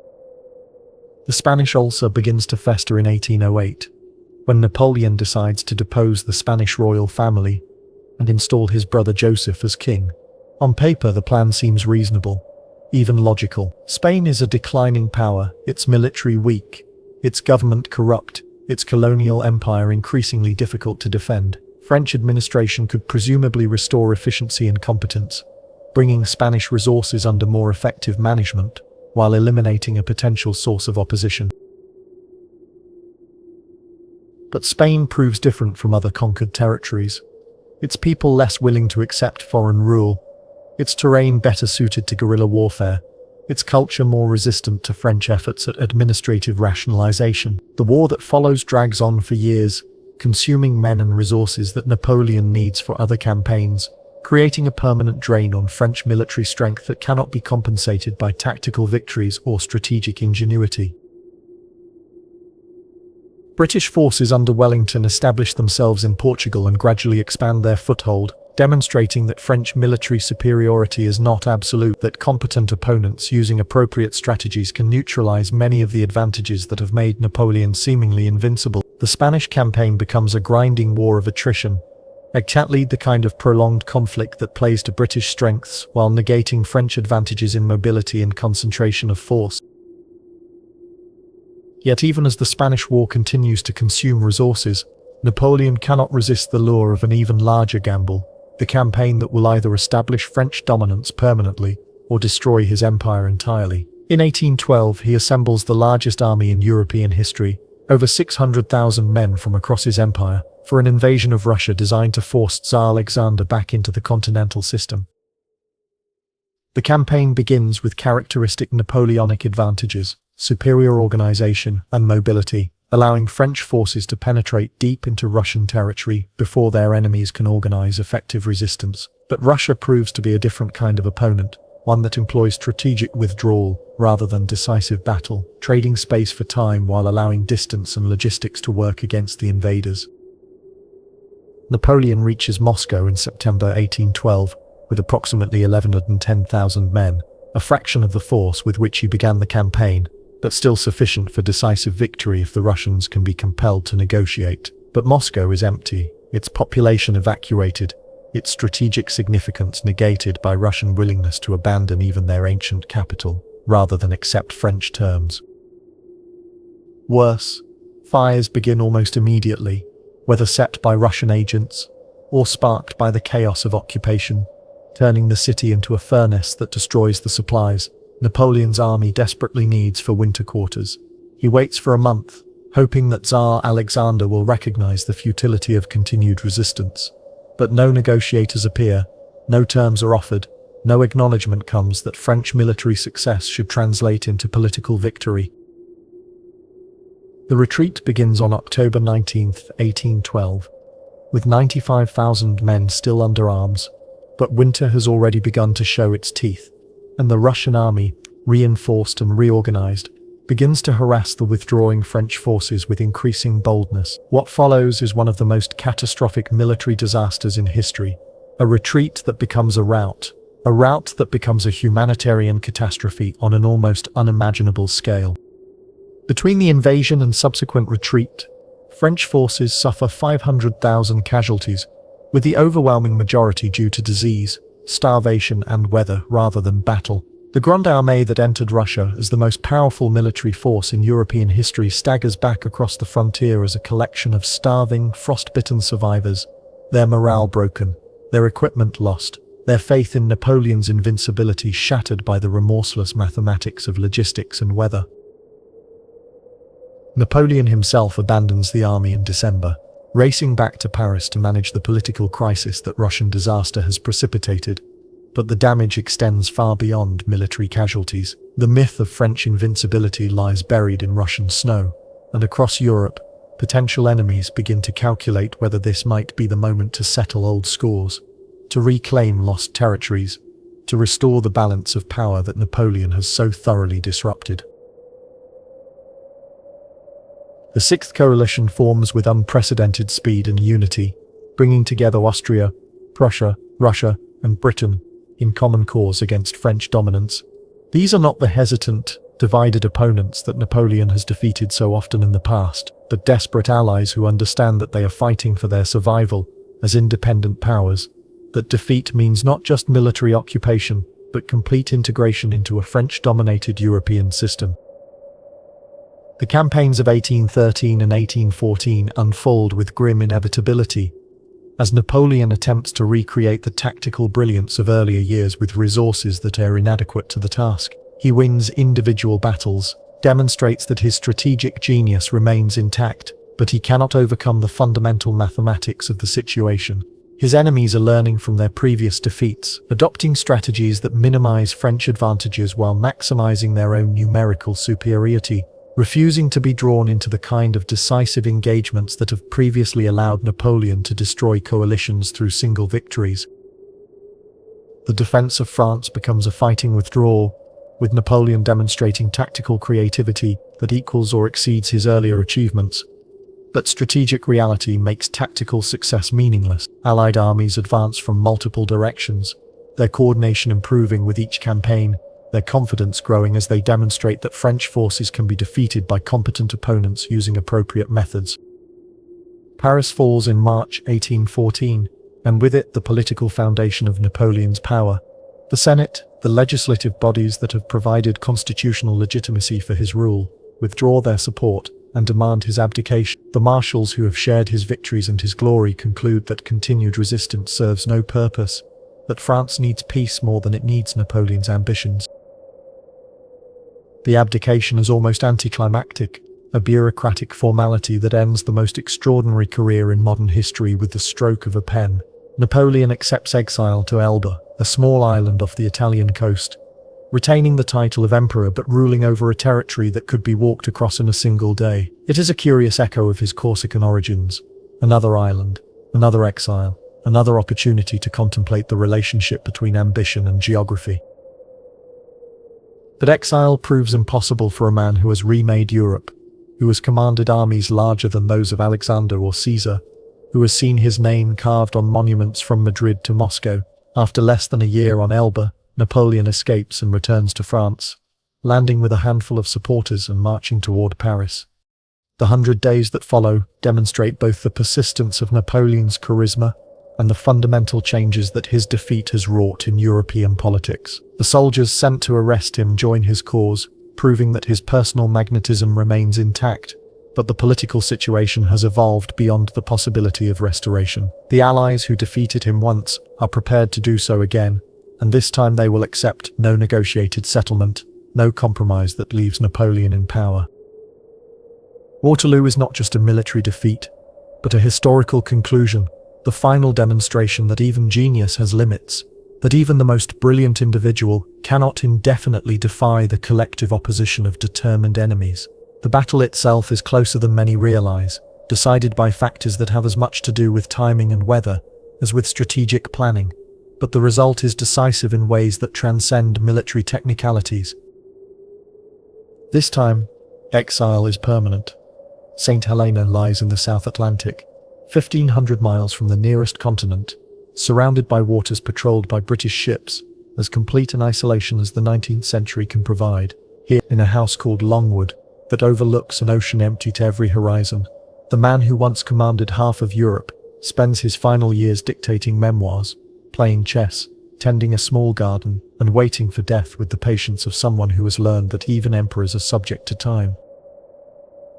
The Spanish ulcer begins to fester in 1808, when Napoleon decides to depose the Spanish royal family and install his brother Joseph as king. On paper, the plan seems reasonable, even logical. Spain is a declining power, its military weak, its government corrupt, its colonial empire increasingly difficult to defend. French administration could presumably restore efficiency and competence, bringing Spanish resources under more effective management, while eliminating a potential source of opposition. But Spain proves different from other conquered territories. Its people less willing to accept foreign rule, its terrain better suited to guerrilla warfare, its culture more resistant to French efforts at administrative rationalization. The war that follows drags on for years, consuming men and resources that Napoleon needs for other campaigns, creating a permanent drain on French military strength that cannot be compensated by tactical victories or strategic ingenuity. British forces under Wellington establish themselves in Portugal and gradually expand their foothold, demonstrating that French military superiority is not absolute, that competent opponents using appropriate strategies can neutralize many of the advantages that have made Napoleon seemingly invincible. The Spanish campaign becomes a grinding war of attrition, exactly the kind of prolonged conflict that plays to British strengths while negating French advantages in mobility and concentration of force. Yet even as the Spanish War continues to consume resources, Napoleon cannot resist the lure of an even larger gamble, the campaign that will either establish French dominance permanently or destroy his empire entirely. In 1812, he assembles the largest army in European history, over 600,000 men from across his empire, for an invasion of Russia designed to force Tsar Alexander back into the continental system. The campaign begins with characteristic Napoleonic advantages: superior organization and mobility, allowing French forces to penetrate deep into Russian territory before their enemies can organize effective resistance. But Russia proves to be a different kind of opponent, one that employs strategic withdrawal rather than decisive battle, trading space for time while allowing distance and logistics to work against the invaders. Napoleon reaches Moscow in September 1812 with approximately 110,000 men, a fraction of the force with which he began the campaign, but still sufficient for decisive victory if the Russians can be compelled to negotiate. But Moscow is empty, its population evacuated, its strategic significance negated by Russian willingness to abandon even their ancient capital, rather than accept French terms. Worse, fires begin almost immediately, whether set by Russian agents or sparked by the chaos of occupation, turning the city into a furnace that destroys the supplies Napoleon's army desperately needs for winter quarters. He waits for a month, hoping that Tsar Alexander will recognize the futility of continued resistance. But no negotiators appear, no terms are offered, no acknowledgement comes that French military success should translate into political victory. The retreat begins on October 19, 1812, with 95,000 men still under arms, but winter has already begun to show its teeth, and the Russian army, reinforced and reorganized, begins to harass the withdrawing French forces with increasing boldness. What follows is one of the most catastrophic military disasters in history, a retreat that becomes a rout that becomes a humanitarian catastrophe on an almost unimaginable scale. Between the invasion and subsequent retreat, French forces suffer 500,000 casualties, with the overwhelming majority due to disease, starvation and weather rather than battle. The Grande Armée that entered Russia as the most powerful military force in European history staggers back across the frontier as a collection of starving, frost-bitten survivors, their morale broken, their equipment lost, their faith in Napoleon's invincibility shattered by the remorseless mathematics of logistics and weather. Napoleon himself abandons the army in December, racing back to Paris to manage the political crisis that Russian disaster has precipitated. But the damage extends far beyond military casualties. The myth of French invincibility lies buried in Russian snow, and across Europe, potential enemies begin to calculate whether this might be the moment to settle old scores, to reclaim lost territories, to restore the balance of power that Napoleon has so thoroughly disrupted. The Sixth Coalition forms with unprecedented speed and unity, bringing together Austria, Prussia, Russia, and Britain in common cause against French dominance. These are not the hesitant, divided opponents that Napoleon has defeated so often in the past, but desperate allies who understand that they are fighting for their survival as independent powers, that defeat means not just military occupation, but complete integration into a French-dominated European system. The campaigns of 1813 and 1814 unfold with grim inevitability, as Napoleon attempts to recreate the tactical brilliance of earlier years with resources that are inadequate to the task. He wins individual battles, demonstrates that his strategic genius remains intact, but he cannot overcome the fundamental mathematics of the situation. His enemies are learning from their previous defeats, adopting strategies that minimize French advantages while maximizing their own numerical superiority, refusing to be drawn into the kind of decisive engagements that have previously allowed Napoleon to destroy coalitions through single victories. The defense of France becomes a fighting withdrawal, with Napoleon demonstrating tactical creativity that equals or exceeds his earlier achievements. But strategic reality makes tactical success meaningless. Allied armies advance from multiple directions, their coordination improving with each campaign, their confidence growing as they demonstrate that French forces can be defeated by competent opponents using appropriate methods. Paris falls in March 1814, and with it the political foundation of Napoleon's power. The Senate, the legislative bodies that have provided constitutional legitimacy for his rule, withdraw their support and demand his abdication. The marshals who have shared his victories and his glory conclude that continued resistance serves no purpose, that France needs peace more than it needs Napoleon's ambitions. The abdication is almost anticlimactic, a bureaucratic formality that ends the most extraordinary career in modern history with the stroke of a pen. Napoleon accepts exile to Elba, a small island off the Italian coast, retaining the title of emperor but ruling over a territory that could be walked across in a single day. It is a curious echo of his Corsican origins. Another island, another exile, another opportunity to contemplate the relationship between ambition and geography. But exile proves impossible for a man who has remade Europe, who has commanded armies larger than those of Alexander or Caesar, who has seen his name carved on monuments from Madrid to Moscow. After less than a year on Elba, Napoleon escapes and returns to France, landing with a handful of supporters and marching toward Paris. The 100 days that follow demonstrate both the persistence of Napoleon's charisma and the fundamental changes that his defeat has wrought in European politics. The soldiers sent to arrest him join his cause, proving that his personal magnetism remains intact, but the political situation has evolved beyond the possibility of restoration. The allies who defeated him once are prepared to do so again, and this time they will accept no negotiated settlement, no compromise that leaves Napoleon in power. Waterloo is not just a military defeat, but a historical conclusion, the final demonstration that even genius has limits, that even the most brilliant individual cannot indefinitely defy the collective opposition of determined enemies. The battle itself is closer than many realize, decided by factors that have as much to do with timing and weather as with strategic planning, but the result is decisive in ways that transcend military technicalities. This time, exile is permanent. St. Helena lies in the South Atlantic, 1,500 miles from the nearest continent, surrounded by waters patrolled by British ships, as complete an isolation as the 19th century can provide. Here, in a house called Longwood, that overlooks an ocean empty to every horizon, the man who once commanded half of Europe spends his final years dictating memoirs, playing chess, tending a small garden, and waiting for death with the patience of someone who has learned that even emperors are subject to time.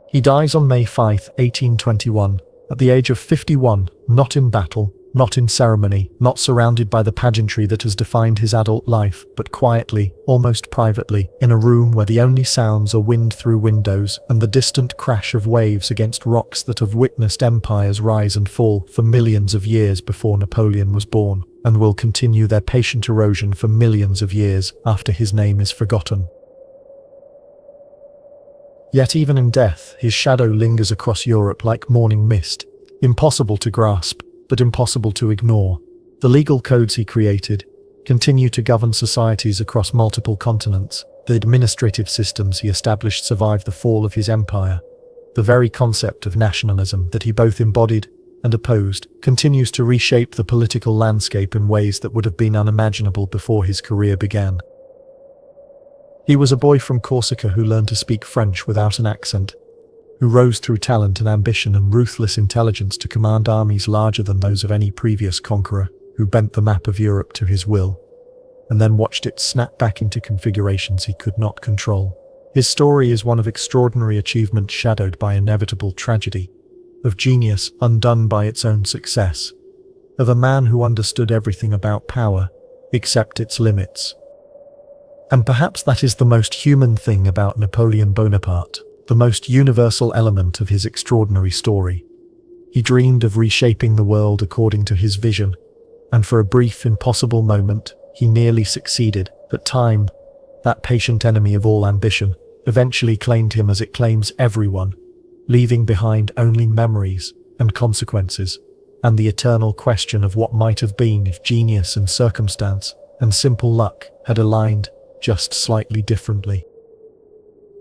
He dies on May 5, 1821, at the age of 51, not in battle, not in ceremony, not surrounded by the pageantry that has defined his adult life, but quietly, almost privately, in a room where the only sounds are wind through windows and the distant crash of waves against rocks that have witnessed empires rise and fall for millions of years before Napoleon was born, and will continue their patient erosion for millions of years after his name is forgotten. Yet even in death, his shadow lingers across Europe like morning mist, impossible to grasp, but impossible to ignore. The legal codes he created continue to govern societies across multiple continents. The administrative systems he established survived the fall of his empire. The very concept of nationalism that he both embodied and opposed continues to reshape the political landscape in ways that would have been unimaginable before his career began. He was a boy from Corsica who learned to speak French without an accent, who rose through talent and ambition and ruthless intelligence to command armies larger than those of any previous conqueror, who bent the map of Europe to his will, and then watched it snap back into configurations he could not control. His story is one of extraordinary achievement shadowed by inevitable tragedy, of genius undone by its own success, of a man who understood everything about power, except its limits. And perhaps that is the most human thing about Napoleon Bonaparte, the most universal element of his extraordinary story. He dreamed of reshaping the world according to his vision, and for a brief, impossible moment, he nearly succeeded. But time, that patient enemy of all ambition, eventually claimed him as it claims everyone, leaving behind only memories and consequences, and the eternal question of what might have been if genius and circumstance and simple luck had aligned just slightly differently.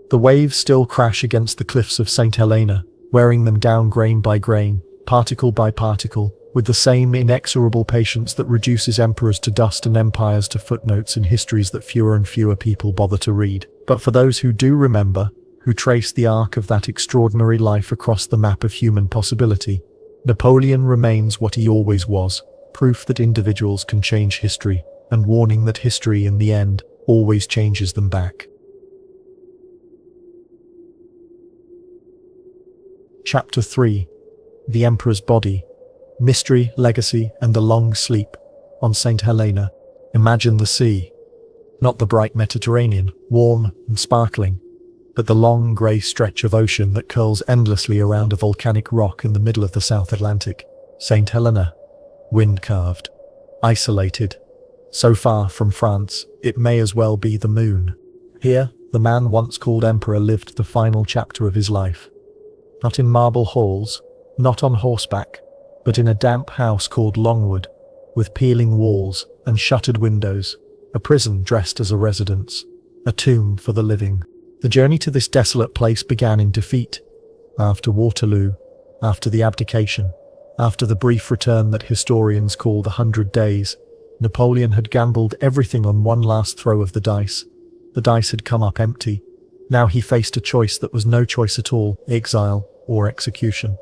The waves still crash against the cliffs of St. Helena, wearing them down grain by grain, particle by particle, with the same inexorable patience that reduces emperors to dust and empires to footnotes in histories that fewer and fewer people bother to read. But for those who do remember, who trace the arc of that extraordinary life across the map of human possibility, Napoleon remains what he always was, proof that individuals can change history, and warning that history, in the end, always changes them back. Chapter 3. The Emperor's Body. Mystery, Legacy, and the Long Sleep. On St. Helena. Imagine the sea. Not the bright Mediterranean, warm and sparkling, but the long grey stretch of ocean that curls endlessly around a volcanic rock in the middle of the South Atlantic. St. Helena. Wind-carved. Isolated. So far from France, it may as well be the moon. Here, the man once called emperor lived the final chapter of his life. Not in marble halls, not on horseback, but in a damp house called Longwood, with peeling walls and shuttered windows, a prison dressed as a residence, a tomb for the living. The journey to this desolate place began in defeat, after Waterloo, after the abdication, after the brief return that historians call the 100 Days. Napoleon had gambled everything on one last throw of the dice. The dice had come up empty. Now he faced a choice that was no choice at all, exile or execution.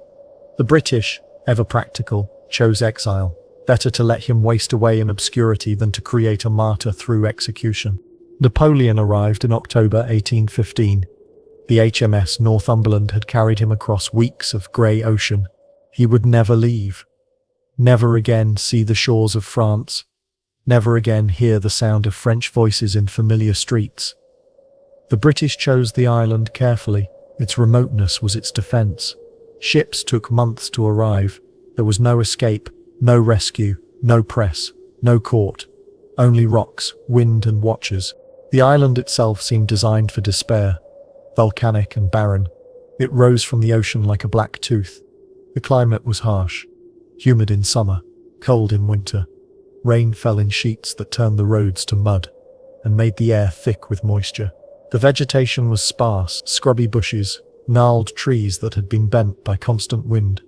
The British, ever practical, chose exile. Better to let him waste away in obscurity than to create a martyr through execution. Napoleon arrived in October 1815. The HMS Northumberland had carried him across weeks of grey ocean. He would never leave. Never again see the shores of France. Never again hear the sound of French voices in familiar streets. The British chose the island carefully. Its remoteness was its defence. Ships took months to arrive. There was no escape, No rescue, no press, no court. Only rocks, wind and watchers. The island itself seemed designed for despair. Volcanic and barren. It rose from the ocean like a black tooth. The climate was harsh. Humid in summer, cold in winter. Rain fell in sheets that turned the roads to mud and made the air thick with moisture. The vegetation was sparse, scrubby bushes, gnarled trees that had been bent by constant wind.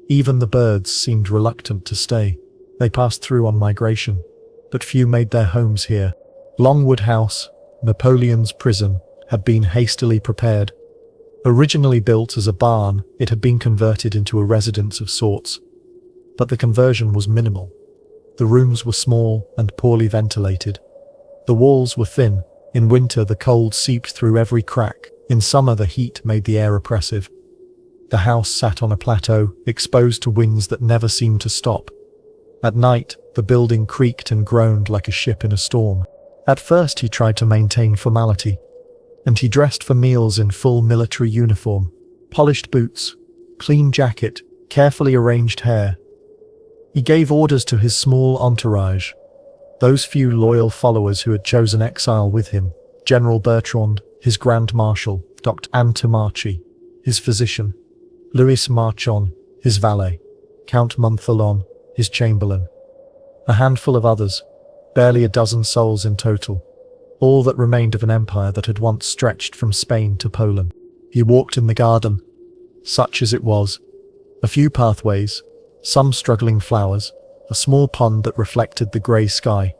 Even the birds seemed reluctant to stay. They passed through on migration, but few made their homes here. Longwood House, Napoleon's prison, had been hastily prepared. Originally built as a barn, it had been converted into a residence of sorts. But the conversion was minimal. The rooms were small and poorly ventilated. The walls were thin. In winter, the cold seeped through every crack. In summer, the heat made the air oppressive. The house sat on a plateau, exposed to winds that never seemed to stop. At night, the building creaked and groaned like a ship in a storm. At first, he tried to maintain formality, and he dressed for meals in full military uniform, polished boots, clean jacket, carefully arranged hair. He gave orders to his small entourage, those few loyal followers who had chosen exile with him: General Bertrand, his Grand Marshal, Dr. Antomarchi, his physician, Louis Marchon, his valet, Count Montholon, his chamberlain, a handful of others, barely a dozen souls in total, all that remained of an empire that had once stretched from Spain to Poland. He walked in the garden, such as it was, a few pathways, some struggling flowers, a small pond that reflected the grey sky.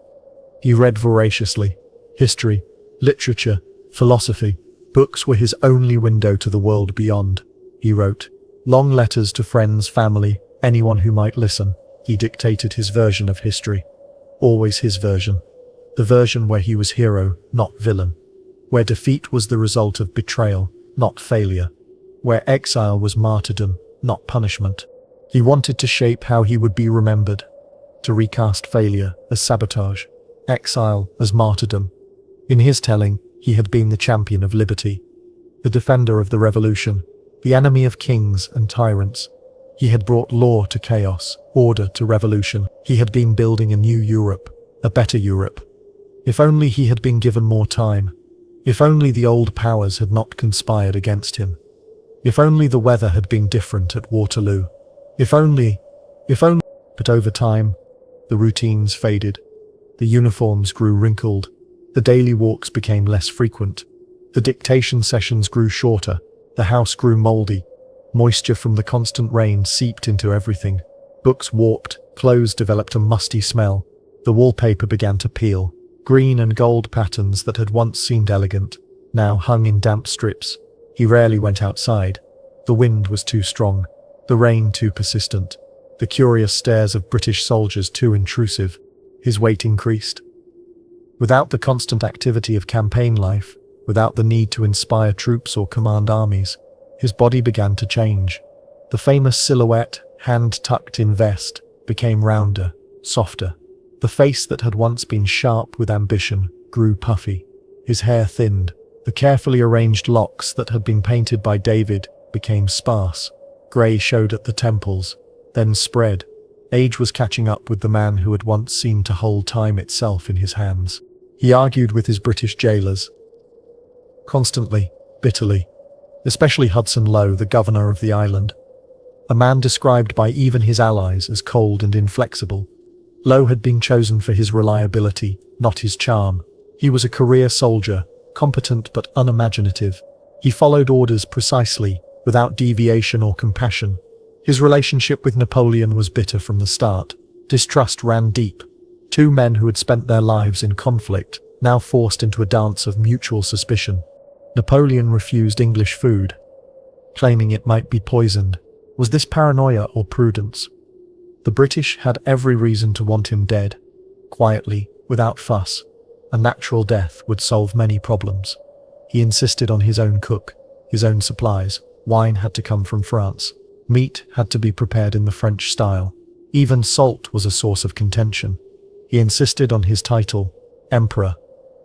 He read voraciously. History, literature, philosophy. Books were his only window to the world beyond. He wrote long letters to friends, family, anyone who might listen. He dictated his version of history. Always his version. The version where he was hero, not villain. Where defeat was the result of betrayal, not failure. Where exile was martyrdom, not punishment. He wanted to shape how he would be remembered. To recast failure as sabotage, exile as martyrdom. In his telling, he had been the champion of liberty, the defender of the revolution, the enemy of kings and tyrants. He had brought law to chaos, order to revolution. He had been building a new Europe, a better Europe. If only he had been given more time. If only the old powers had not conspired against him. If only the weather had been different at Waterloo. If only. But over time, the routines faded. The uniforms grew wrinkled. The daily walks became less frequent. The dictation sessions grew shorter. The house grew moldy. Moisture from the constant rain seeped into everything. Books warped. Clothes developed a musty smell. The wallpaper began to peel. Green and gold patterns that had once seemed elegant now hung in damp strips. He rarely went outside. The wind was too strong. The rain too persistent. The curious stares of British soldiers too intrusive. His weight increased. Without the constant activity of campaign life, without the need to inspire troops or command armies, his body began to change. The famous silhouette, hand tucked in vest, became rounder, softer. The face that had once been sharp with ambition grew puffy. His hair thinned. The carefully arranged locks that had been painted by David became sparse. Grey showed at the temples, then spread. Age was catching up with the man who had once seemed to hold time itself in his hands. He argued with his British jailers, constantly, bitterly, especially Hudson Lowe, the governor of the island, a man described by even his allies as cold and inflexible. Lowe had been chosen for his reliability, not his charm. He was a career soldier, competent but unimaginative. He followed orders precisely, without deviation or compassion. His relationship with Napoleon was bitter from the start. Distrust ran deep. Two men who had spent their lives in conflict, now forced into a dance of mutual suspicion. Napoleon refused English food, claiming it might be poisoned. Was this paranoia or prudence? The British had every reason to want him dead. Quietly, without fuss. A natural death would solve many problems. He insisted on his own cook, his own supplies. Wine had to come from France. Meat had to be prepared in the French style. Even salt was a source of contention. He insisted on his title, Emperor.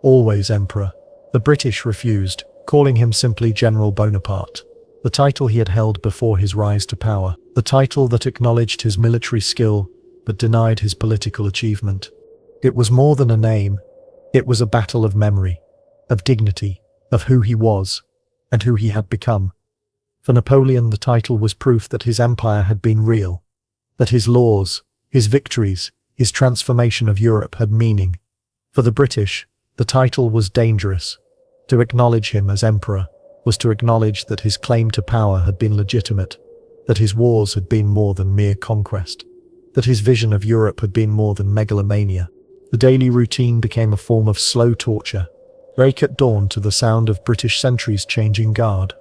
Always Emperor. The British refused, calling him simply General Bonaparte. The title he had held before his rise to power. The title that acknowledged his military skill, but denied his political achievement. It was more than a name. It was a battle of memory, of dignity, of who he was, and who he had become. For Napoleon, the title was proof that his empire had been real, that his laws, his victories, his transformation of Europe had meaning. For the British, the title was dangerous. To acknowledge him as emperor was to acknowledge that his claim to power had been legitimate, that his wars had been more than mere conquest, that his vision of Europe had been more than megalomania. The daily routine became a form of slow torture. Wake at dawn to the sound of British sentries changing guard.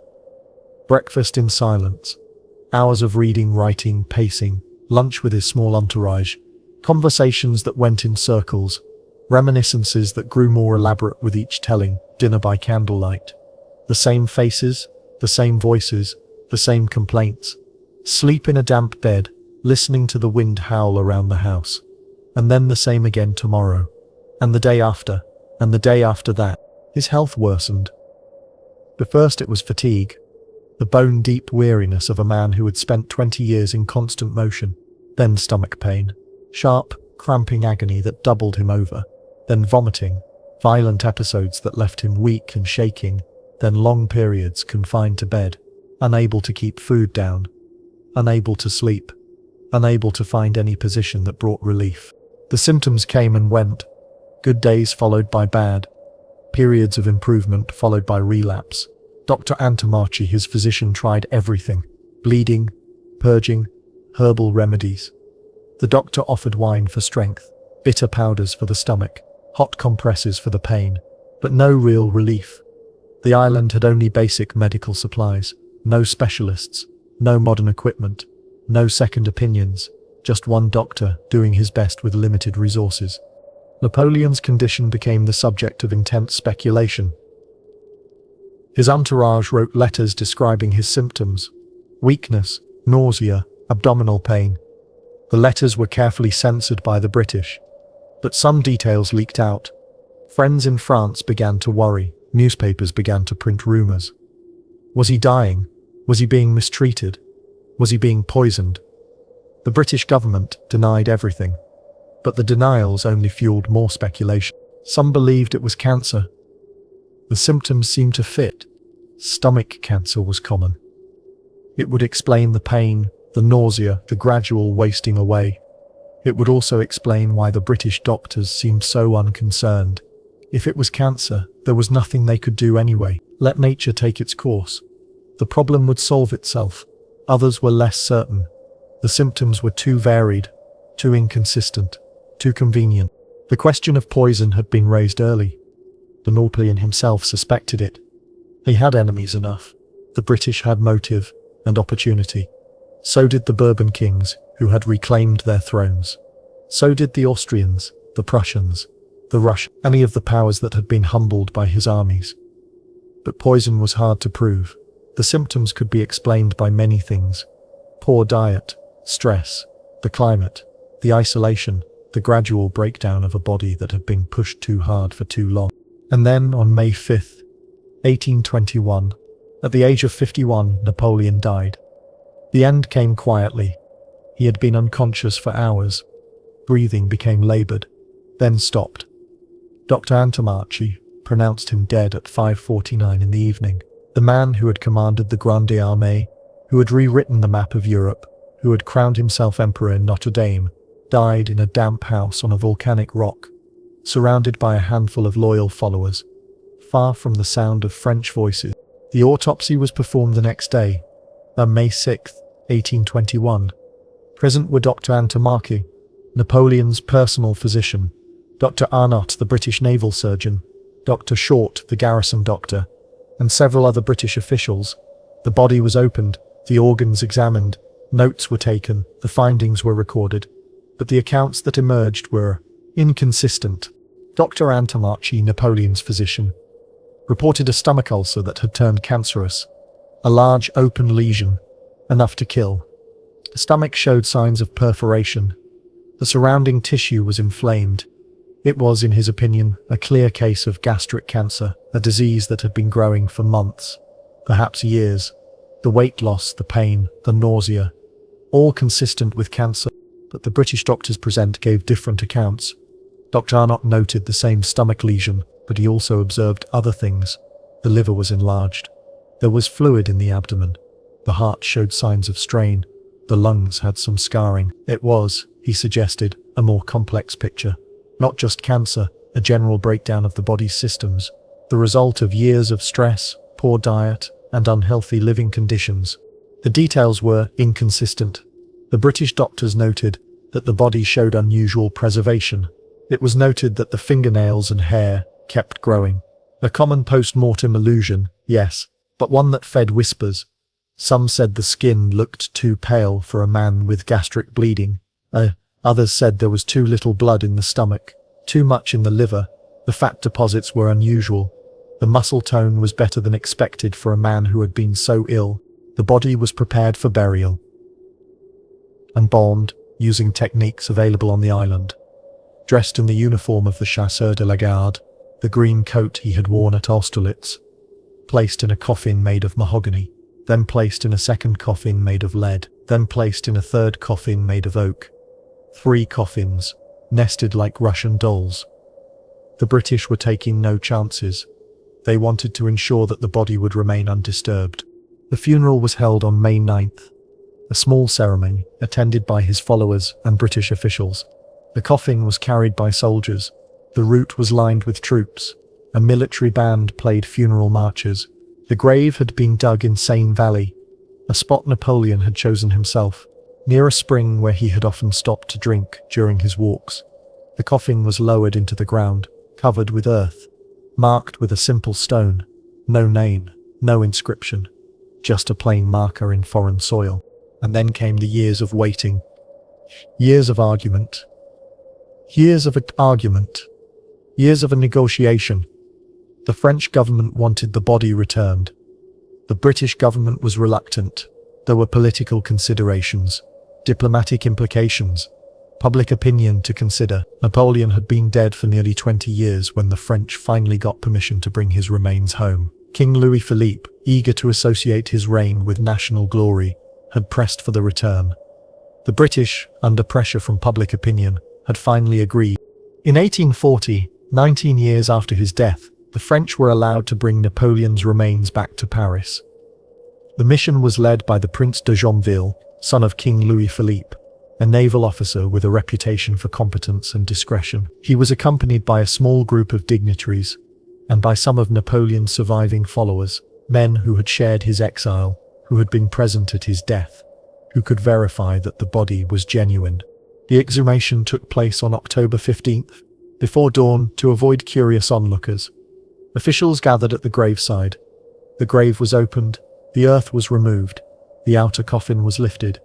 Breakfast in silence. Hours of reading, writing, pacing. Lunch with his small entourage. Conversations that went in circles. Reminiscences that grew more elaborate with each telling. Dinner by candlelight. The same faces, the same voices, the same complaints. Sleep in a damp bed, listening to the wind howl around the house. And then the same again tomorrow. And the day after. And the day after that. His health worsened. But first it was fatigue. The bone-deep weariness of a man who had spent 20 years in constant motion. Then stomach pain. Sharp, cramping agony that doubled him over. Then vomiting. Violent episodes that left him weak and shaking. Then long periods confined to bed. Unable to keep food down. Unable to sleep. Unable to find any position that brought relief. The symptoms came and went. Good days followed by bad. Periods of improvement followed by relapse. Dr. Antomarchi, his physician, tried everything. Bleeding, purging, herbal remedies. The doctor offered wine for strength, bitter powders for the stomach, hot compresses for the pain, but no real relief. The island had only basic medical supplies, no specialists, no modern equipment, no second opinions, just one doctor doing his best with limited resources. Napoleon's condition became the subject of intense speculation. His entourage wrote letters describing his symptoms: weakness, nausea, abdominal pain. The letters were carefully censored by the British, but some details leaked out. Friends in France began to worry. Newspapers began to print rumors. Was he dying? Was he being mistreated? Was he being poisoned? The British government denied everything, but the denials only fueled more speculation. Some believed it was cancer. The symptoms seemed to fit. Stomach cancer was common. It would explain the pain, the nausea, the gradual wasting away. It would also explain why the British doctors seemed so unconcerned. If it was cancer, there was nothing they could do anyway. Let nature take its course. The problem would solve itself. Others were less certain. The symptoms were too varied, too inconsistent, too convenient. The question of poison had been raised early. The Napoleon himself suspected it. He had enemies enough. The British had motive and opportunity. So did the Bourbon kings, who had reclaimed their thrones. So did the Austrians, the Prussians, the Russians, any of the powers that had been humbled by his armies. But poison was hard to prove. The symptoms could be explained by many things: poor diet, stress, the climate, the isolation, the gradual breakdown of a body that had been pushed too hard for too long. And then, on May 5th, 1821, at the age of 51, Napoleon died. The end came quietly. He had been unconscious for hours. Breathing became labored, then stopped. Dr. Antomarchi pronounced him dead at 5:49 in the evening. The man who had commanded the Grande Armée, who had rewritten the map of Europe, who had crowned himself emperor in Notre Dame, died in a damp house on a volcanic rock, surrounded by a handful of loyal followers, far from the sound of French voices. The autopsy was performed the next day, on May 6, 1821. Present were Dr. Antomarchi, Napoleon's personal physician, Dr. Arnott, the British naval surgeon, Dr. Short, the garrison doctor, and several other British officials. The body was opened, the organs examined, notes were taken, the findings were recorded, but the accounts that emerged were inconsistent. Dr. Antomarchi, Napoleon's physician, reported a stomach ulcer that had turned cancerous, a large open lesion, enough to kill. The stomach showed signs of perforation. The surrounding tissue was inflamed. It was, in his opinion, a clear case of gastric cancer, a disease that had been growing for months, perhaps years. The weight loss, the pain, the nausea, all consistent with cancer. but the British doctors present gave different accounts. Dr. Arnott noted the same stomach lesion, but he also observed other things. The liver was enlarged. There was fluid in the abdomen. The heart showed signs of strain. The lungs had some scarring. It was, he suggested, a more complex picture. Not just cancer, a general breakdown of the body's systems. The result of years of stress, poor diet, and unhealthy living conditions. The details were inconsistent. The British doctors noted that the body showed unusual preservation. It was noted that the fingernails and hair kept growing. A common post-mortem illusion, yes, but one that fed whispers. Some said the skin looked too pale for a man with gastric bleeding. Others said there was too little blood in the stomach, too much in the liver. The fat deposits were unusual. The muscle tone was better than expected for a man who had been so ill. The body was prepared for burial. Embalmed, using techniques available on the island. Dressed in the uniform of the chasseur de la garde, the green coat he had worn at Austerlitz. Placed in a coffin made of mahogany, then placed in a second coffin made of lead, then placed in a third coffin made of oak. 3 coffins, nested like Russian dolls. The British were taking no chances. They wanted to ensure that the body would remain undisturbed. The funeral was held on May 9th. A small ceremony, attended by his followers and British officials. The coffin was carried by soldiers. The route was lined with troops. A military band played funeral marches. The grave had been dug in Seine Valley, a spot Napoleon had chosen himself, near a spring where he had often stopped to drink during his walks. The coffin was lowered into the ground, covered with earth, marked with a simple stone. No name, no inscription, just a plain marker in foreign soil. And then came the years of waiting. Years of argument. Years of argument. Years of a negotiation. The French government wanted the body returned. The British government was reluctant. There were political considerations, diplomatic implications, public opinion to consider. Napoleon had been dead for nearly 20 years when the French finally got permission to bring his remains home. King Louis Philippe, eager to associate his reign with national glory, had pressed for the return. The British, under pressure from public opinion, had finally agreed. In 1840, 19 years after his death, the French were allowed to bring Napoleon's remains back to Paris. The mission was led by the Prince de Joinville, son of King Louis Philippe, a naval officer with a reputation for competence and discretion. He was accompanied by a small group of dignitaries, and by some of Napoleon's surviving followers, men who had shared his exile, who had been present at his death, who could verify that the body was genuine. The exhumation took place on October 15th, before dawn, to avoid curious onlookers. Officials gathered at the graveside. The grave was opened, the earth was removed, the outer coffin was lifted,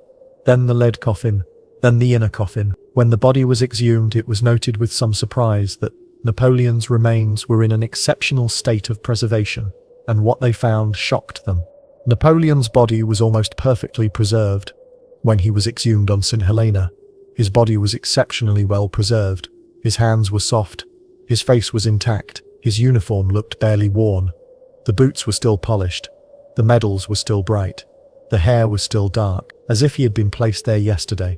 then the lead coffin, then the inner coffin. When the body was exhumed, it was noted with some surprise that Napoleon's remains were in an exceptional state of preservation, and what they found shocked them. Napoleon's body was almost perfectly preserved. When he was exhumed on St. Helena, his body was exceptionally well preserved. His hands were soft, his face was intact, his uniform looked barely worn. The boots were still polished, the medals were still bright, the hair was still dark, as if he had been placed there yesterday.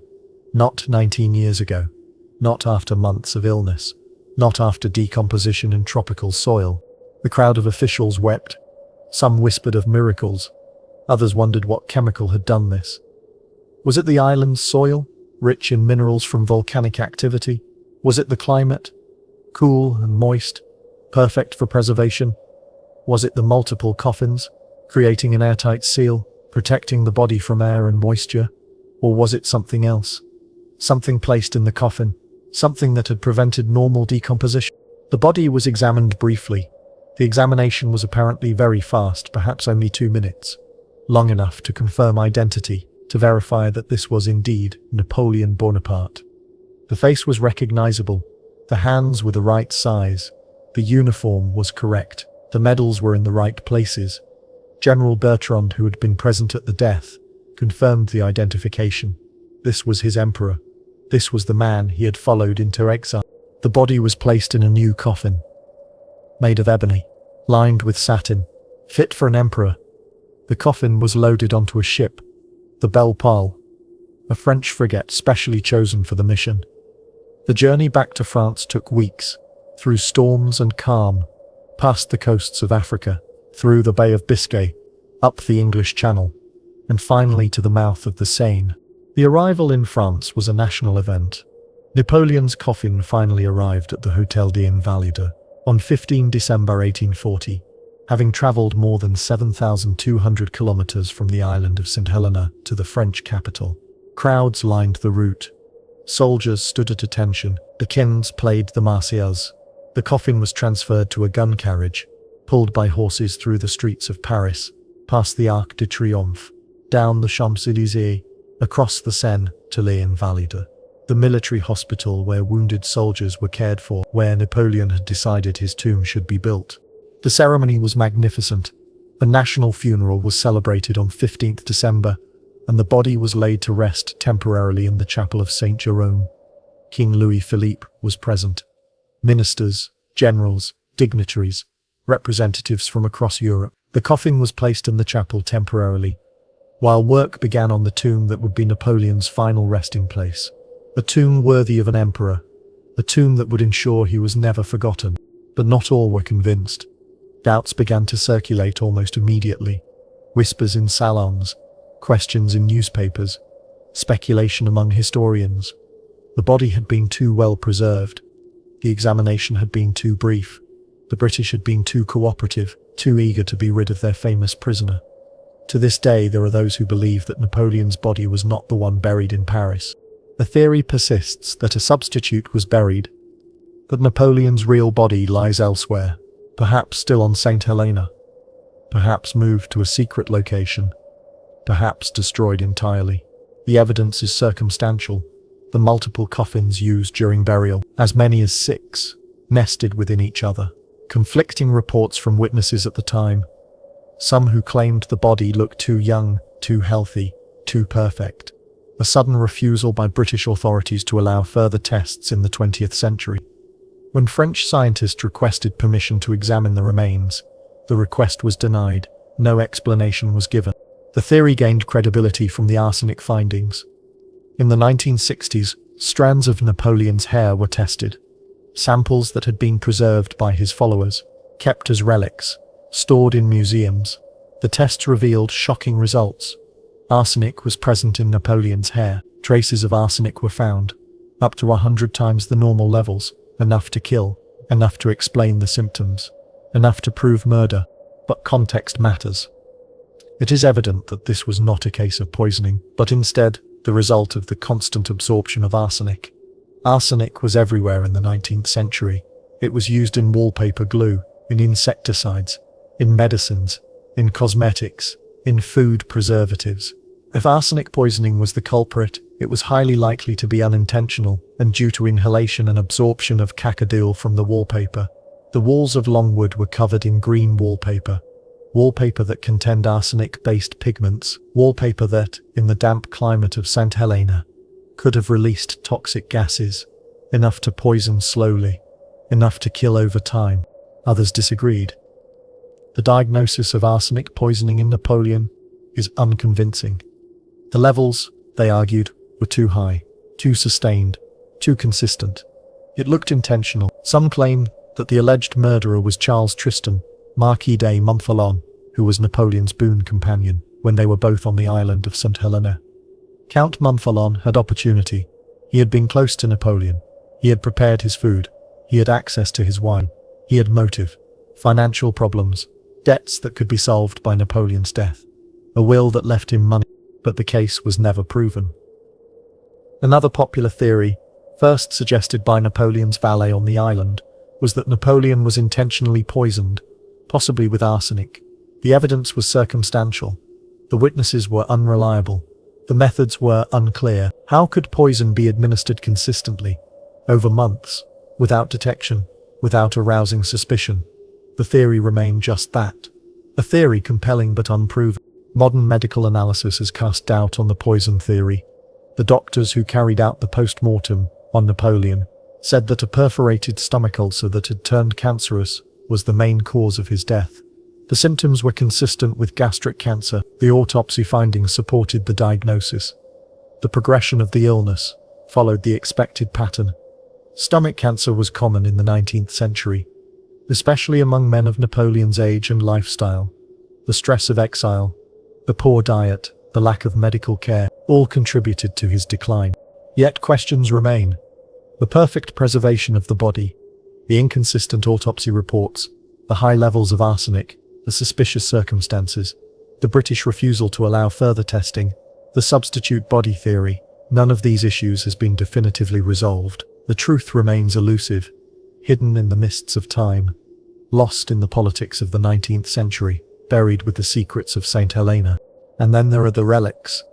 Not 19 years ago, not after months of illness, not after decomposition in tropical soil. The crowd of officials wept. Some whispered of miracles. Others wondered what chemical had done this. Was it the island's soil, rich in minerals from volcanic activity? Was it the climate, cool and moist, perfect for preservation? Was it the multiple coffins, creating an airtight seal, protecting the body from air and moisture? Or was it something else? Something placed in the coffin, something that had prevented normal decomposition? The body was examined briefly. The examination was apparently very fast, perhaps only 2 minutes. Long enough to confirm identity, to verify that this was indeed Napoleon Bonaparte. The face was recognizable. The hands were the right size. The uniform was correct. The medals were in the right places. General Bertrand, who had been present at the death, confirmed the identification. This was his emperor. This was the man he had followed into exile. The body was placed in a new coffin, made of ebony, lined with satin, fit for an emperor. The coffin was loaded onto a ship, the Belle Poule, a French frigate specially chosen for the mission. The journey back to France took weeks, through storms and calm, past the coasts of Africa, through the Bay of Biscay, up the English Channel, and finally to the mouth of the Seine. The arrival in France was a national event. Napoleon's coffin finally arrived at the Hôtel des Invalides on 15 December 1840, having travelled more than 7,200 kilometres from the island of St. Helena to the French capital. Crowds lined the route. Soldiers stood at attention. The kins played the Marseillaise. The coffin was transferred to a gun carriage, pulled by horses through the streets of Paris, past the Arc de Triomphe, down the Champs-Élysées, across the Seine to Les Invalides, the military hospital where wounded soldiers were cared for, where Napoleon had decided his tomb should be built. The ceremony was magnificent. A national funeral was celebrated on 15th December, and the body was laid to rest temporarily in the chapel of Saint Jerome. King Louis-Philippe was present. Ministers, generals, dignitaries, representatives from across Europe. The coffin was placed in the chapel temporarily, while work began on the tomb that would be Napoleon's final resting place. A tomb worthy of an emperor, a tomb that would ensure he was never forgotten. But not all were convinced. Doubts began to circulate almost immediately. Whispers in salons, questions in newspapers, speculation among historians. The body had been too well preserved. The examination had been too brief. The British had been too cooperative, too eager to be rid of their famous prisoner. To this day, there are those who believe that Napoleon's body was not the one buried in Paris. The theory persists that a substitute was buried, that Napoleon's real body lies elsewhere, perhaps still on St. Helena, perhaps moved to a secret location, perhaps destroyed entirely. The evidence is circumstantial. The multiple coffins used during burial, as many as 6, nested within each other. Conflicting reports from witnesses at the time. Some who claimed the body looked too young, too healthy, too perfect. A sudden refusal by British authorities to allow further tests in the 20th century. When French scientists requested permission to examine the remains, the request was denied. No explanation was given. The theory gained credibility from the arsenic findings. In the 1960s, strands of Napoleon's hair were tested. Samples that had been preserved by his followers, kept as relics, stored in museums. The tests revealed shocking results. Arsenic was present in Napoleon's hair. Traces of arsenic were found, up to 100 times the normal levels, enough to kill, enough to explain the symptoms, enough to prove murder. But context matters. It is evident that this was not a case of poisoning, but instead the result of the constant absorption of arsenic. Arsenic was everywhere in the 19th century. It was used in wallpaper glue, in insecticides, in medicines, in cosmetics, in food preservatives. If arsenic poisoning was the culprit, it was highly likely to be unintentional and due to inhalation and absorption of cacadyl from the wallpaper. The walls of Longwood were covered in green wallpaper that contained arsenic-based pigments, wallpaper that, in the damp climate of St. Helena, could have released toxic gases, enough to poison slowly, enough to kill over time. Others disagreed. The diagnosis of arsenic poisoning in Napoleon is unconvincing. The levels, they argued, were too high, too sustained, too consistent. It looked intentional. Some claim that the alleged murderer was Charles Tristan, Marquis de Montfaucon, who was Napoleon's boon companion when they were both on the island of St. Helena. Count Montfaucon had opportunity. He had been close to Napoleon. He had prepared his food. He had access to his wine. He had motive, financial problems, debts that could be solved by Napoleon's death, a will that left him money, but the case was never proven. Another popular theory, first suggested by Napoleon's valet on the island, was that Napoleon was intentionally poisoned, possibly with arsenic. The evidence was circumstantial. The witnesses were unreliable. The methods were unclear. How could poison be administered consistently, over months, without detection, without arousing suspicion? The theory remained just that. A theory compelling but unproven. Modern medical analysis has cast doubt on the poison theory. The doctors who carried out the post-mortem on Napoleon said that a perforated stomach ulcer that had turned cancerous was the main cause of his death. The symptoms were consistent with gastric cancer. The autopsy findings supported the diagnosis. The progression of the illness followed the expected pattern. Stomach cancer was common in the 19th century, especially among men of Napoleon's age and lifestyle. The stress of exile, the poor diet, the lack of medical care, all contributed to his decline. Yet questions remain. The perfect preservation of the body, the inconsistent autopsy reports, the high levels of arsenic, the suspicious circumstances, the British refusal to allow further testing, the substitute body theory, none of these issues has been definitively resolved. The truth remains elusive, hidden in the mists of time, lost in the politics of the 19th century, buried with the secrets of St. Helena. And then there are the relics,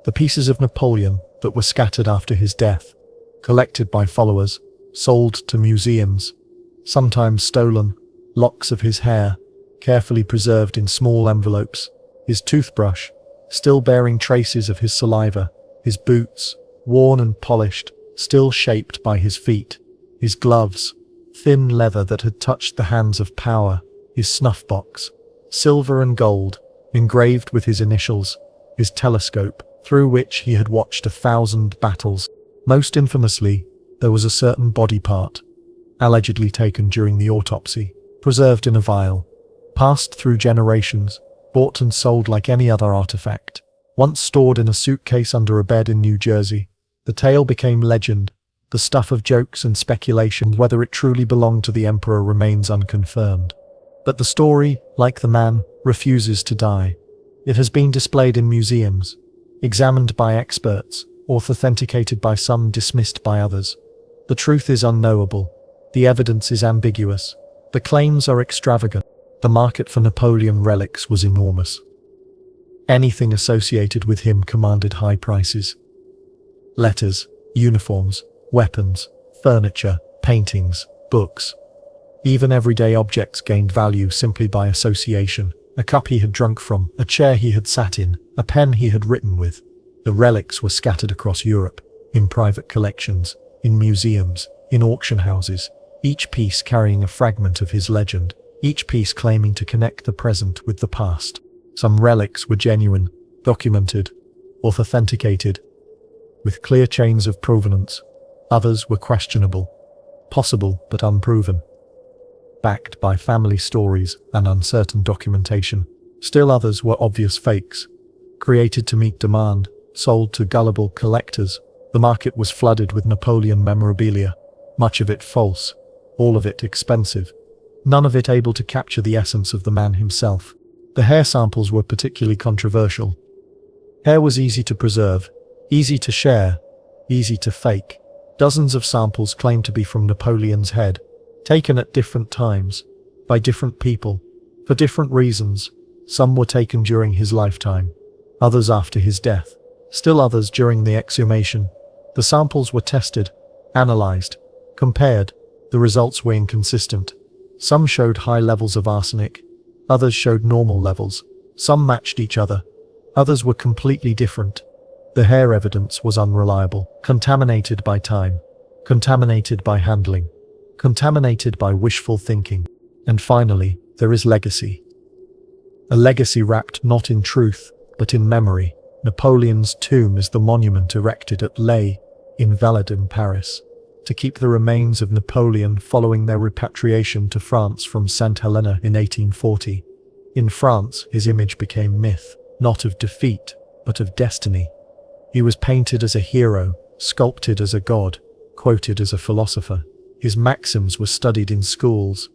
the pieces of Napoleon that were scattered after his death, collected by followers, sold to museums, sometimes stolen, locks of his hair, carefully preserved in small envelopes, his toothbrush, still bearing traces of his saliva, his boots, worn and polished, still shaped by his feet, his gloves, thin leather that had touched the hands of power, his snuff box, silver and gold, engraved with his initials, his telescope, through which he had watched 1,000 battles. Most infamously, there was a certain body part, allegedly taken during the autopsy, preserved in a vial, passed through generations, bought and sold like any other artifact. Once stored in a suitcase under a bed in New Jersey, the tale became legend, the stuff of jokes and speculation. Whether it truly belonged to the emperor remains unconfirmed. But the story, like the man, refuses to die. It has been displayed in museums, examined by experts, authenticated by some, dismissed by others. The truth is unknowable. The evidence is ambiguous. The claims are extravagant. The market for Napoleon relics was enormous. Anything associated with him commanded high prices. Letters, uniforms, weapons, furniture, paintings, books. Even everyday objects gained value simply by association. A cup he had drunk from, a chair he had sat in, a pen he had written with. The relics were scattered across Europe, in private collections, in museums, in auction houses, each piece carrying a fragment of his legend, each piece claiming to connect the present with the past. Some relics were genuine, documented, authenticated, with clear chains of provenance. Others were questionable, possible but unproven, backed by family stories and uncertain documentation. Still others were obvious fakes, created to meet demand, sold to gullible collectors. The market was flooded with Napoleon memorabilia, much of it false, all of it expensive, none of it able to capture the essence of the man himself. The hair samples were particularly controversial. Hair was easy to preserve, easy to share, easy to fake. Dozens of samples claimed to be from Napoleon's head, taken at different times, by different people, for different reasons. Some were taken during his lifetime, others after his death, still others during the exhumation. The samples were tested, analyzed, compared. The results were inconsistent. Some showed high levels of arsenic, others showed normal levels. Some matched each other, others were completely different. The hair evidence was unreliable, contaminated by time, contaminated by handling, contaminated by wishful thinking. And finally, there is legacy. A legacy wrapped not in truth, but in memory. Napoleon's tomb is the monument erected at Les-Invalides in Paris, to keep the remains of Napoleon following their repatriation to France from St. Helena in 1840. In France, his image became myth, not of defeat, but of destiny. He was painted as a hero, sculpted as a god, quoted as a philosopher. His maxims were studied in schools.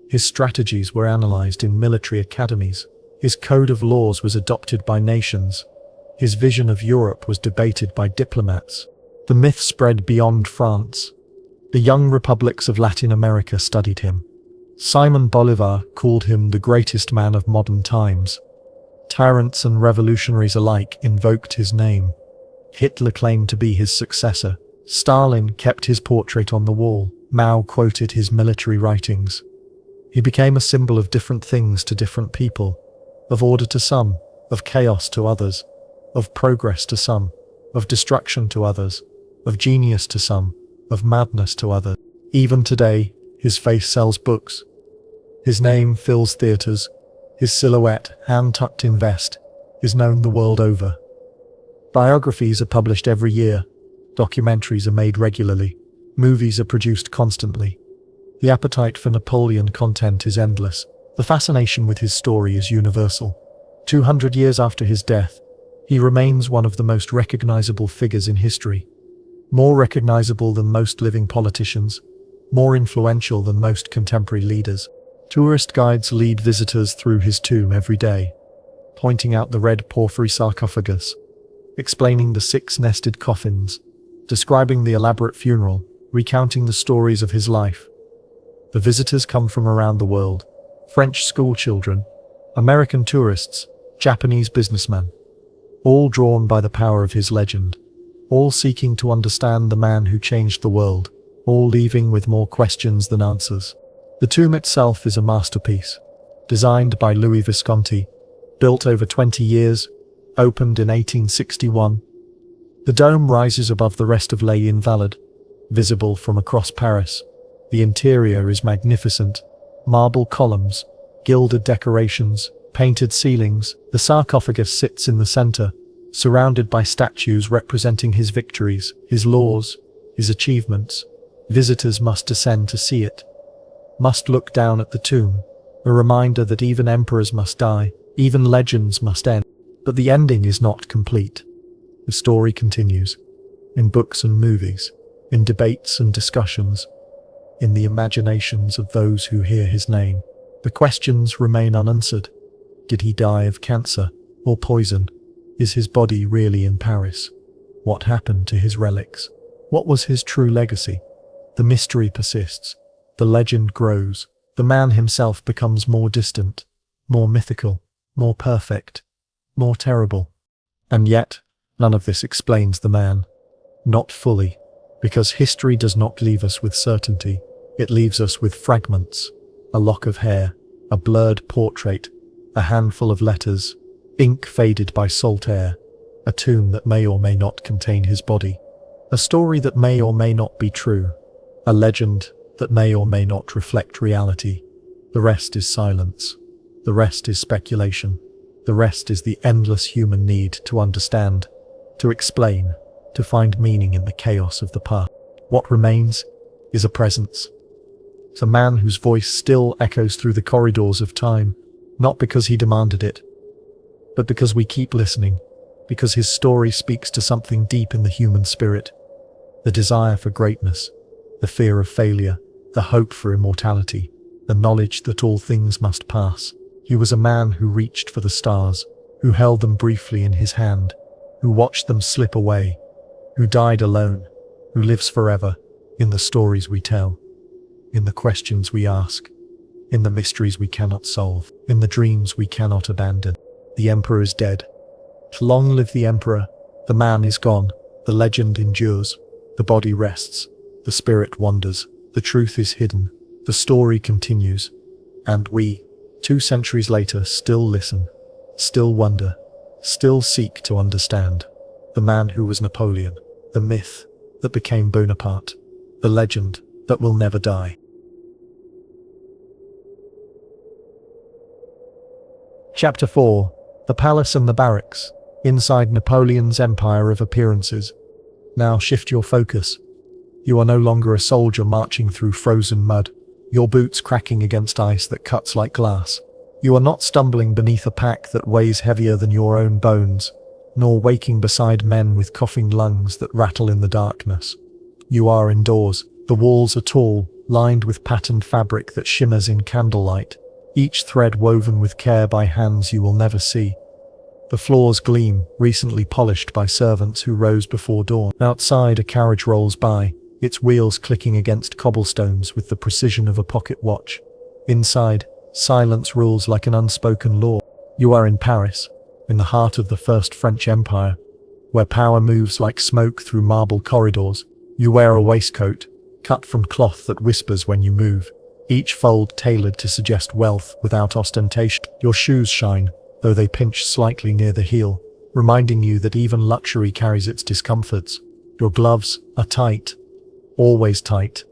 His strategies were analyzed in military academies. His code of laws was adopted by nations. His vision of Europe was debated by diplomats. The myth spread beyond France. The young republics of Latin America studied him. Simon Bolivar called him the greatest man of modern times. Tyrants and revolutionaries alike invoked his name. Hitler claimed to be his successor. Stalin kept his portrait on the wall. Mao quoted his military writings. He became a symbol of different things to different people, of order to some, of chaos to others, of progress to some, of destruction to others, of genius to some, of madness to others. Even today, his face sells books. His name fills theaters. His silhouette, hand tucked in vest, is known the world over. Biographies are published every year. Documentaries are made regularly. Movies are produced constantly. The appetite for Napoleon content is endless. The fascination with his story is universal. 200 years after his death, he remains one of the most recognizable figures in history. More recognizable than most living politicians, more influential than most contemporary leaders. Tourist guides lead visitors through his tomb every day, pointing out the red porphyry sarcophagus, explaining the 6 nested coffins, describing the elaborate funeral, recounting the stories of his life. The visitors come from around the world: French schoolchildren, American tourists, Japanese businessmen, all drawn by the power of his legend, all seeking to understand the man who changed the world, all leaving with more questions than answers. The tomb itself is a masterpiece, designed by Louis Visconti, built over 20 years, opened in 1861. The dome rises above the rest of Les Invalides, visible from across Paris. The interior is magnificent: marble columns, gilded decorations, painted ceilings. The sarcophagus sits in the center, surrounded by statues representing his victories, his laws, his achievements. Visitors must descend to see it, must look down at the tomb, a reminder that even emperors must die, even legends must end. But the ending is not complete. The story continues, in books and movies, in debates and discussions, in the imaginations of those who hear his name. The questions remain unanswered. Did he die of cancer or poison? Is his body really in Paris? What happened to his relics? What was his true legacy? The mystery persists. The legend grows. The man himself becomes more distant, more mythical, more perfect, more terrible. And yet, none of this explains the man. Not fully, because history does not leave us with certainty. It leaves us with fragments: a lock of hair, a blurred portrait, a handful of letters, ink faded by salt air, a tomb that may or may not contain his body, a story that may or may not be true, a legend that may or may not reflect reality. The rest is silence. The rest is speculation. The rest is the endless human need to understand, to explain, to find meaning in the chaos of the past. What remains is a presence. It's a man whose voice still echoes through the corridors of time, not because he demanded it, but because we keep listening, because his story speaks to something deep in the human spirit: the desire for greatness, the fear of failure, the hope for immortality, the knowledge that all things must pass. He was a man who reached for the stars, who held them briefly in his hand, who watched them slip away, who died alone, who lives forever in the stories we tell, in the questions we ask, in the mysteries we cannot solve, in the dreams we cannot abandon. The emperor is dead. Long live the emperor. The man is gone. The legend endures. The body rests. The spirit wanders. The truth is hidden. The story continues. And we, 2 centuries later, still listen, still wonder, still seek to understand. The man who was Napoleon. The myth that became Bonaparte. The legend that will never die. Chapter 4. The Palace and the Barracks. Inside Napoleon's empire of appearances. Now shift your focus. You are no longer a soldier marching through frozen mud, your boots cracking against ice that cuts like glass. You are not stumbling beneath a pack that weighs heavier than your own bones, nor waking beside men with coughing lungs that rattle in the darkness. You are indoors. The walls are tall, lined with patterned fabric that shimmers in candlelight, each thread woven with care by hands you will never see. The floors gleam, recently polished by servants who rose before dawn. Outside, a carriage rolls by, its wheels clicking against cobblestones with the precision of a pocket watch. Inside, silence rules like an unspoken law. You are in Paris, in the heart of the First French Empire, where power moves like smoke through marble corridors. You wear a waistcoat, cut from cloth that whispers when you move, each fold tailored to suggest wealth without ostentation. Your shoes shine, though they pinch slightly near the heel, reminding you that even luxury carries its discomforts. Your gloves are tight, always tight.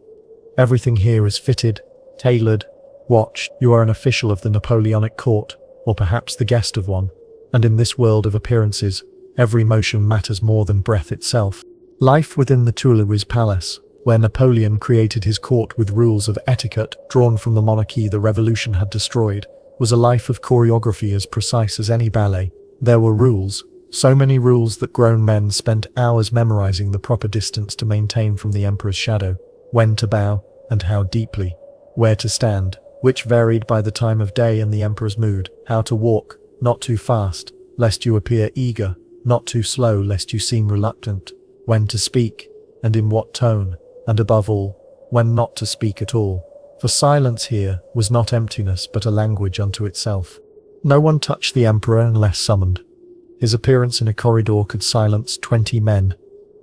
Everything here is fitted, tailored, watched. You are an official of the Napoleonic court, or perhaps the guest of one, and in this world of appearances, Every motion matters more than breath itself. Life within the Tuileries Palace, where Napoleon created his court with rules of etiquette drawn from the monarchy the revolution had destroyed, was a life of choreography as precise as any ballet. There were rules, so many rules that grown men spent hours memorizing the proper distance to maintain from the emperor's shadow, when to bow, and how deeply, where to stand, which varied by the time of day and the emperor's mood, how to walk, not too fast, lest you appear eager, not too slow lest you seem reluctant, when to speak, and in what tone, and above all, when not to speak at all. For silence here was not emptiness but a language unto itself. No one touched the emperor unless summoned. His appearance in a corridor could silence 20 men,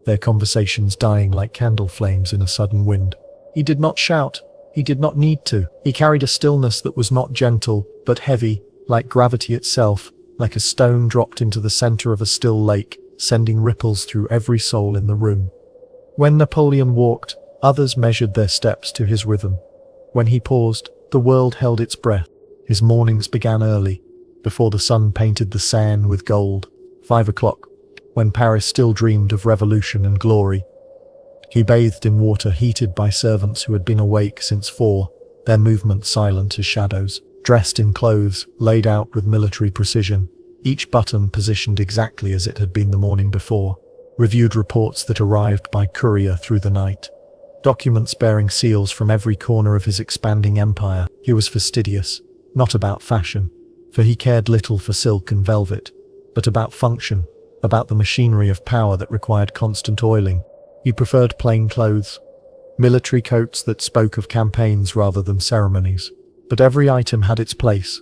their conversations dying like candle flames in a sudden wind. He did not shout, he did not need to. He carried a stillness that was not gentle, but heavy, like gravity itself, like a stone dropped into the center of a still lake, sending ripples through every soul in the room. When Napoleon walked, others measured their steps to his rhythm. When he paused, the world held its breath. His mornings began early, before the sun painted the Seine with gold. 5 o'clock, when Paris still dreamed of revolution and glory. He bathed in water heated by servants who had been awake since 4, their movements silent as shadows, dressed in clothes laid out with military precision, each button positioned exactly as it had been the morning before, reviewed reports that arrived by courier through the night, documents bearing seals from every corner of his expanding empire. He was fastidious, not about fashion, for he cared little for silk and velvet, but about function, about the machinery of power that required constant oiling. He preferred plain clothes, military coats that spoke of campaigns rather than ceremonies. But every item had its place,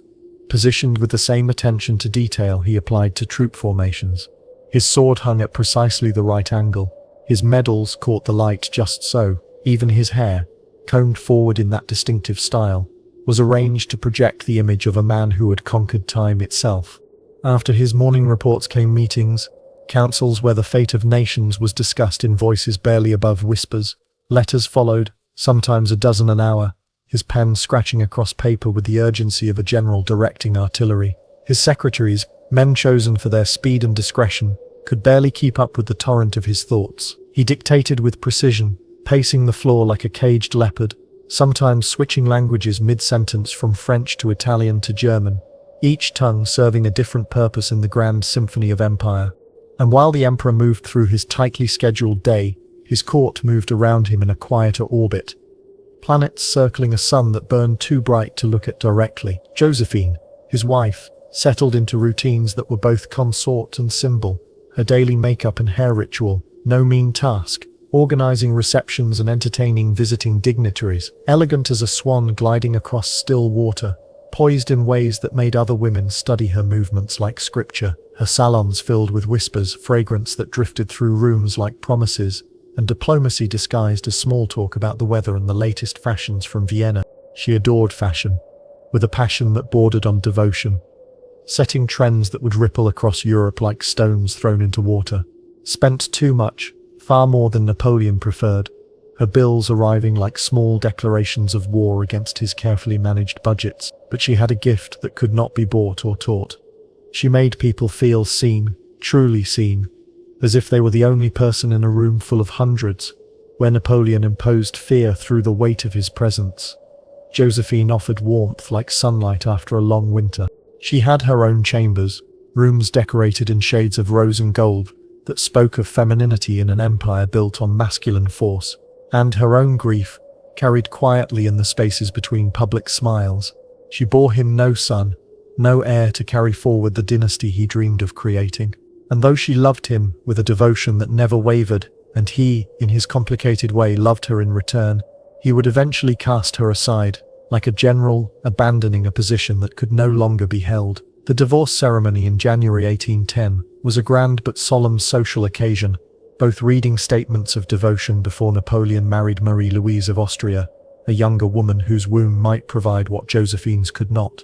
positioned with the same attention to detail he applied to troop formations. His sword hung at precisely the right angle. His medals caught the light just so. Even his hair, combed forward in that distinctive style, was arranged to project the image of a man who had conquered time itself. After his morning reports came meetings, councils where the fate of nations was discussed in voices barely above whispers. Letters followed, sometimes a dozen an hour, his pen scratching across paper with the urgency of a general directing artillery. His secretaries, men chosen for their speed and discretion, could barely keep up with the torrent of his thoughts. He dictated with precision, pacing the floor like a caged leopard, sometimes switching languages mid-sentence from French to Italian to German, each tongue serving a different purpose in the grand symphony of empire. And while the emperor moved through his tightly scheduled day, his court moved around him in a quieter orbit, planets circling a sun that burned too bright to look at directly. Josephine, his wife, settled into routines that were both consort and symbol. Her daily makeup and hair ritual, no mean task, organizing receptions and entertaining visiting dignitaries, elegant as a swan gliding across still water, poised in ways that made other women study her movements like scripture. Her salons filled with whispers, fragrance that drifted through rooms like promises, and diplomacy disguised as small talk about the weather and the latest fashions from Vienna. She adored fashion, with a passion that bordered on devotion, setting trends that would ripple across Europe like stones thrown into water. Spent too much, far more than Napoleon preferred, her bills arriving like small declarations of war against his carefully managed budgets. But she had a gift that could not be bought or taught. She made people feel seen, truly seen, as if they were the only person in a room full of hundreds, where Napoleon imposed fear through the weight of his presence. Josephine offered warmth like sunlight after a long winter. She had her own chambers, rooms decorated in shades of rose and gold that spoke of femininity in an empire built on masculine force, and her own grief, carried quietly in the spaces between public smiles. She bore him no son, no heir to carry forward the dynasty he dreamed of creating. And though she loved him with a devotion that never wavered, and he, in his complicated way, loved her in return, he would eventually cast her aside, like a general abandoning a position that could no longer be held. The divorce ceremony in January 1810 was a grand but solemn social occasion, both reading statements of devotion before Napoleon married Marie-Louise of Austria, a younger woman whose womb might provide what Josephine's could not.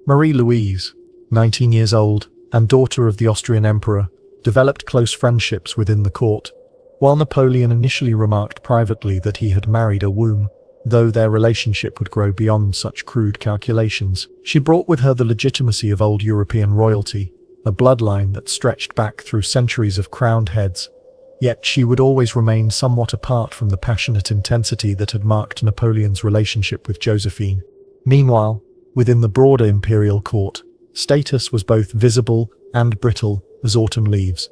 Marie-Louise, 19 years old, and daughter of the Austrian emperor, developed close friendships within the court, while Napoleon initially remarked privately that he had married a womb, though their relationship would grow beyond such crude calculations. She brought with her the legitimacy of old European royalty, a bloodline that stretched back through centuries of crowned heads. Yet she would always remain somewhat apart from the passionate intensity that had marked Napoleon's relationship with Josephine. Meanwhile, within the broader imperial court, status was both visible and brittle as autumn leaves.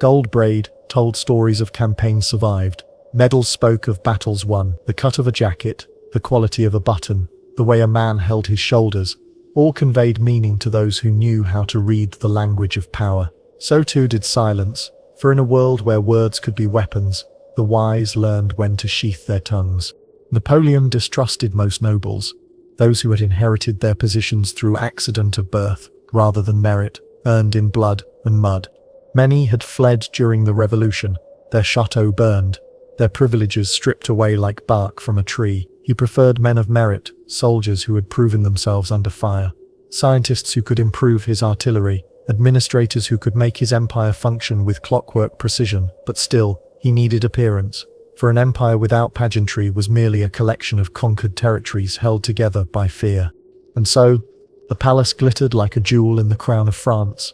Gold braid told stories of campaigns survived. Medals spoke of battles won. The cut of a jacket, the quality of a button, the way a man held his shoulders, all conveyed meaning to those who knew how to read the language of power. So too did silence, for in a world where words could be weapons, the wise learned when to sheath their tongues. Napoleon distrusted most nobles, those who had inherited their positions through accident of birth, rather than merit, earned in blood and mud. Many had fled during the revolution, their chateaux burned, their privileges stripped away like bark from a tree. He preferred men of merit, soldiers who had proven themselves under fire, scientists who could improve his artillery, administrators who could make his empire function with clockwork precision. But still, he needed appearance, for an empire without pageantry was merely a collection of conquered territories held together by fear. And so, the palace glittered like a jewel in the crown of France.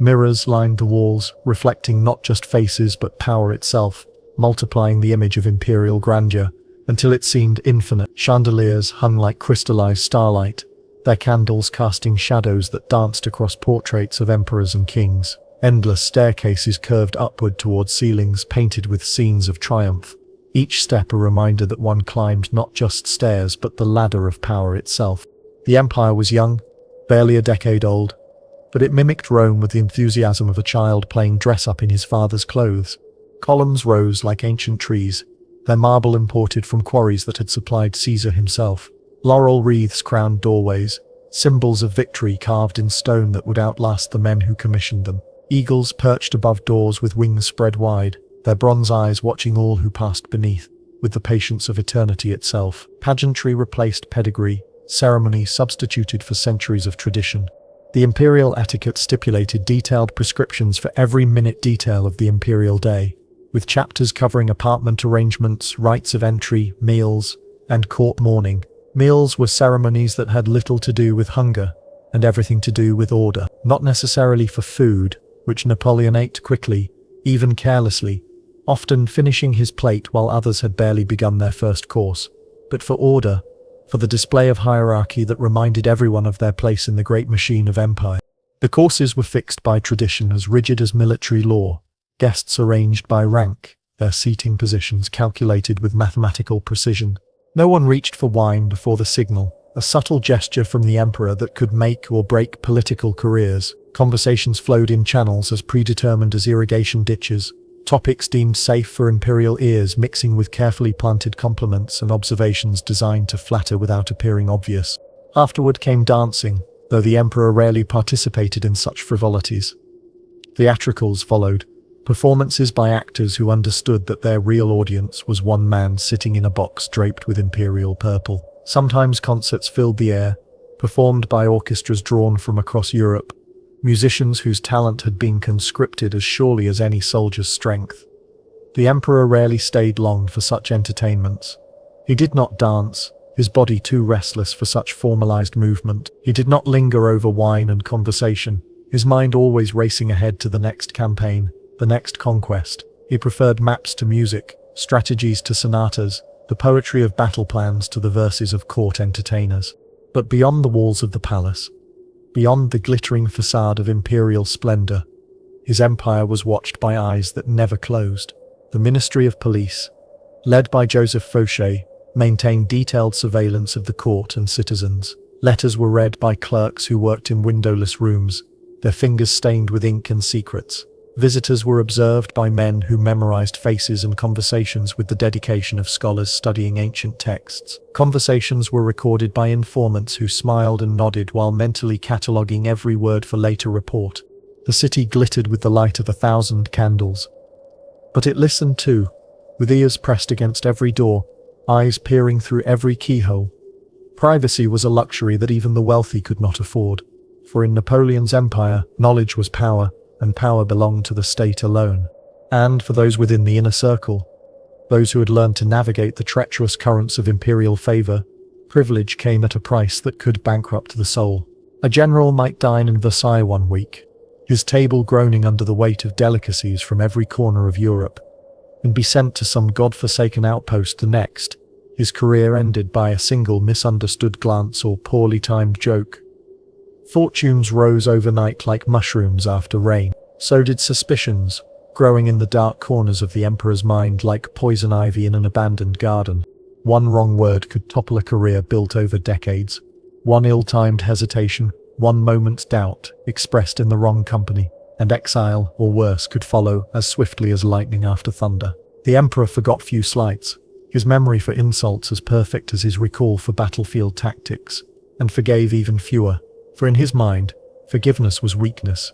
Mirrors lined the walls, reflecting not just faces but power itself, multiplying the image of imperial grandeur, until it seemed infinite. Chandeliers hung like crystallized starlight, their candles casting shadows that danced across portraits of emperors and kings. Endless staircases curved upward toward ceilings painted with scenes of triumph, each step a reminder that one climbed not just stairs but the ladder of power itself. The empire was young, barely a decade old, but it mimicked Rome with the enthusiasm of a child playing dress-up in his father's clothes. Columns rose like ancient trees, their marble imported from quarries that had supplied Caesar himself. Laurel wreaths crowned doorways, symbols of victory carved in stone that would outlast the men who commissioned them. Eagles perched above doors with wings spread wide, their bronze eyes watching all who passed beneath, with the patience of eternity itself. Pageantry replaced pedigree, ceremony substituted for centuries of tradition. The imperial etiquette stipulated detailed prescriptions for every minute detail of the imperial day, with chapters covering apartment arrangements, rites of entry, meals, and court mourning. Meals were ceremonies that had little to do with hunger, and everything to do with order. Not necessarily for food, which Napoleon ate quickly, even carelessly, often finishing his plate while others had barely begun their first course, but for order, for the display of hierarchy that reminded everyone of their place in the great machine of empire. The courses were fixed by tradition as rigid as military law, guests arranged by rank, their seating positions calculated with mathematical precision. No one reached for wine before the signal, a subtle gesture from the emperor that could make or break political careers. Conversations flowed in channels as predetermined as irrigation ditches, topics deemed safe for imperial ears mixing with carefully planted compliments and observations designed to flatter without appearing obvious. Afterward came dancing, though the emperor rarely participated in such frivolities. Theatricals followed, performances by actors who understood that their real audience was one man sitting in a box draped with imperial purple. Sometimes concerts filled the air, performed by orchestras drawn from across Europe, musicians whose talent had been conscripted as surely as any soldier's strength. The emperor rarely stayed long for such entertainments. He did not dance, his body too restless for such formalized movement. He did not linger over wine and conversation, his mind always racing ahead to the next campaign, the next conquest. He preferred maps to music, strategies to sonatas, the poetry of battle plans to the verses of court entertainers. But beyond the walls of the palace, beyond the glittering facade of imperial splendor, his empire was watched by eyes that never closed. The Ministry of Police, led by Joseph Fauché, maintained detailed surveillance of the court and citizens. Letters were read by clerks who worked in windowless rooms, their fingers stained with ink and secrets. Visitors were observed by men who memorized faces and conversations with the dedication of scholars studying ancient texts. Conversations were recorded by informants who smiled and nodded while mentally cataloguing every word for later report. The city glittered with the light of 1,000 candles. But it listened too, with ears pressed against every door, eyes peering through every keyhole. Privacy was a luxury that even the wealthy could not afford, for in Napoleon's empire, knowledge was power, and power belonged to the state alone. And for those within the inner circle, those who had learned to navigate the treacherous currents of imperial favor, privilege came at a price that could bankrupt the soul. A general might dine in Versailles one week, his table groaning under the weight of delicacies from every corner of Europe, and be sent to some god-forsaken outpost the next, his career ended by a single misunderstood glance or poorly timed joke. Fortunes rose overnight like mushrooms after rain. So did suspicions, growing in the dark corners of the emperor's mind like poison ivy in an abandoned garden. One wrong word could topple a career built over decades. One ill-timed hesitation, one moment's doubt, expressed in the wrong company, and exile, or worse, could follow as swiftly as lightning after thunder. The emperor forgot few slights, his memory for insults as perfect as his recall for battlefield tactics, and forgave even fewer, for in his mind, forgiveness was weakness,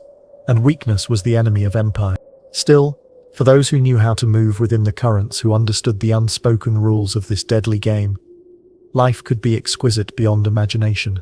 and weakness was the enemy of empire. Still, for those who knew how to move within the currents, who understood the unspoken rules of this deadly game, life could be exquisite beyond imagination.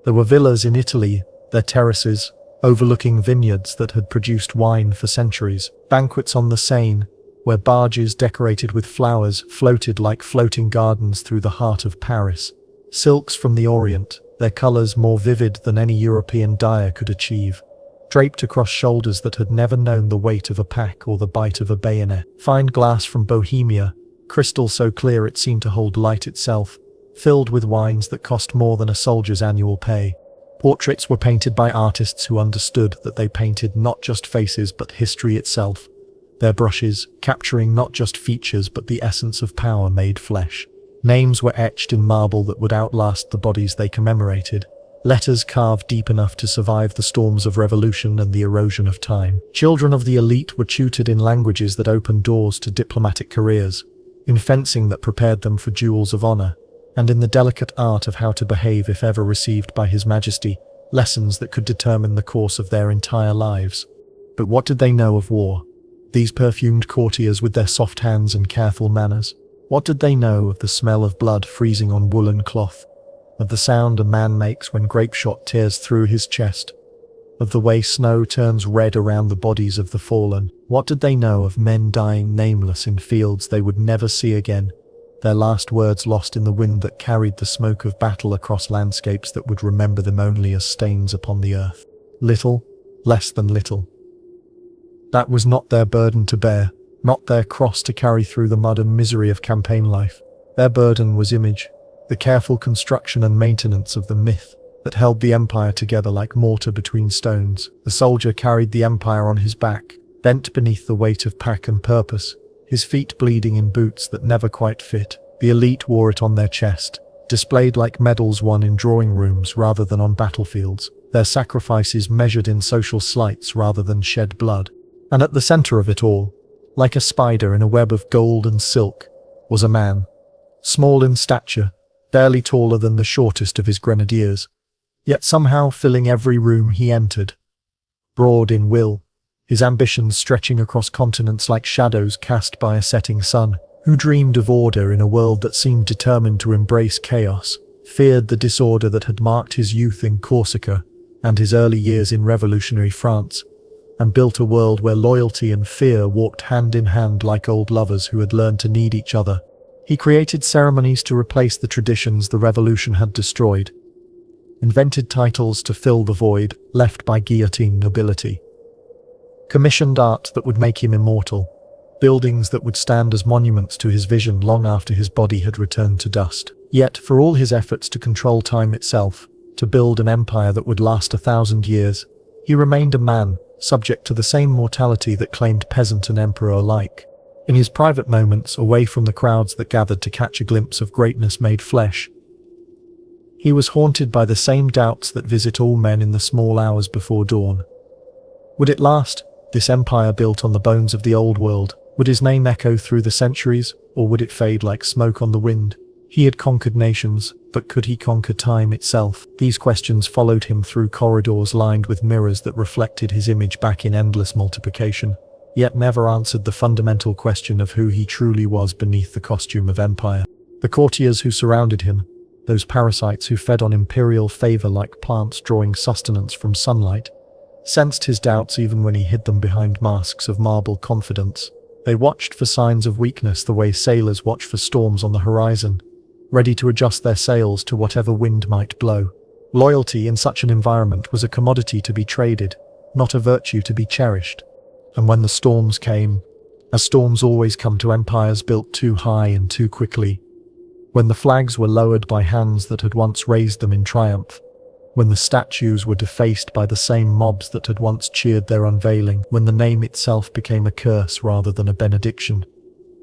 There were villas in Italy, their terraces, overlooking vineyards that had produced wine for centuries, banquets on the Seine, where barges decorated with flowers floated like floating gardens through the heart of Paris, silks from the Orient, their colors more vivid than any European dyer could achieve, draped across shoulders that had never known the weight of a pack or the bite of a bayonet. Fine glass from Bohemia, crystal so clear it seemed to hold light itself, filled with wines that cost more than a soldier's annual pay. Portraits were painted by artists who understood that they painted not just faces but history itself, their brushes capturing not just features but the essence of power made flesh. Names were etched in marble that would outlast the bodies they commemorated, letters carved deep enough to survive the storms of revolution and the erosion of time. Children of the elite were tutored in languages that opened doors to diplomatic careers, in fencing that prepared them for duels of honor, and in the delicate art of how to behave if ever received by His Majesty, lessons that could determine the course of their entire lives. But what did they know of war? These perfumed courtiers with their soft hands and careful manners. What did they know of the smell of blood freezing on woolen cloth? Of the sound a man makes when grape shot tears through his chest? Of the way snow turns red around the bodies of the fallen? What did they know of men dying nameless in fields they would never see again, their last words lost in the wind that carried the smoke of battle across landscapes that would remember them only as stains upon the earth? Little, less than little. That was not their burden to bear, not their cross to carry through the mud and misery of campaign life. Their burden was image, the careful construction and maintenance of the myth that held the empire together like mortar between stones. The soldier carried the empire on his back, bent beneath the weight of pack and purpose, his feet bleeding in boots that never quite fit. The elite wore it on their chest, displayed like medals won in drawing rooms rather than on battlefields, their sacrifices measured in social slights rather than shed blood. And at the center of it all, like a spider in a web of gold and silk, was a man, small in stature, barely taller than the shortest of his grenadiers, yet somehow filling every room he entered. Broad in will, his ambitions stretching across continents like shadows cast by a setting sun, who dreamed of order in a world that seemed determined to embrace chaos, feared the disorder that had marked his youth in Corsica and his early years in revolutionary France, and built a world where loyalty and fear walked hand in hand like old lovers who had learned to need each other. He created ceremonies to replace the traditions the revolution had destroyed, invented titles to fill the void left by guillotine nobility, commissioned art that would make him immortal, buildings that would stand as monuments to his vision long after his body had returned to dust. Yet, for all his efforts to control time itself, to build an empire that would last 1,000 years, he remained a man, subject to the same mortality that claimed peasant and emperor alike. In his private moments, away from the crowds that gathered to catch a glimpse of greatness made flesh, he was haunted by the same doubts that visit all men in the small hours before dawn. Would it last, this empire built on the bones of the old world? Would his name echo through the centuries, or would it fade like smoke on the wind? He had conquered nations, but could he conquer time itself? These questions followed him through corridors lined with mirrors that reflected his image back in endless multiplication, yet never answered the fundamental question of who he truly was beneath the costume of empire. The courtiers who surrounded him, those parasites who fed on imperial favor like plants drawing sustenance from sunlight, sensed his doubts even when he hid them behind masks of marble confidence. They watched for signs of weakness the way sailors watch for storms on the horizon, ready to adjust their sails to whatever wind might blow. Loyalty in such an environment was a commodity to be traded, not a virtue to be cherished. And when the storms came, as storms always come to empires built too high and too quickly, when the flags were lowered by hands that had once raised them in triumph, when the statues were defaced by the same mobs that had once cheered their unveiling, when the name itself became a curse rather than a benediction,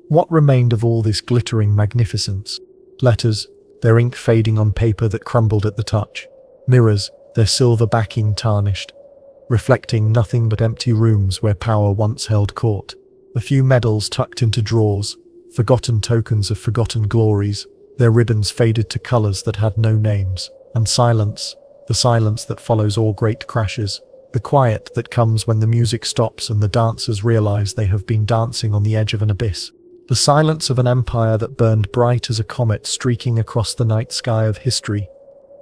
what remained of all this glittering magnificence? Letters, their ink fading on paper that crumbled at the touch. Mirrors, their silver backing tarnished, reflecting nothing but empty rooms where power once held court. A few medals tucked into drawers, forgotten tokens of forgotten glories, their ribbons faded to colors that had no names. And silence, the silence that follows all great crashes, the quiet that comes when the music stops and the dancers realize they have been dancing on the edge of an abyss. The silence of an empire that burned bright as a comet streaking across the night sky of history,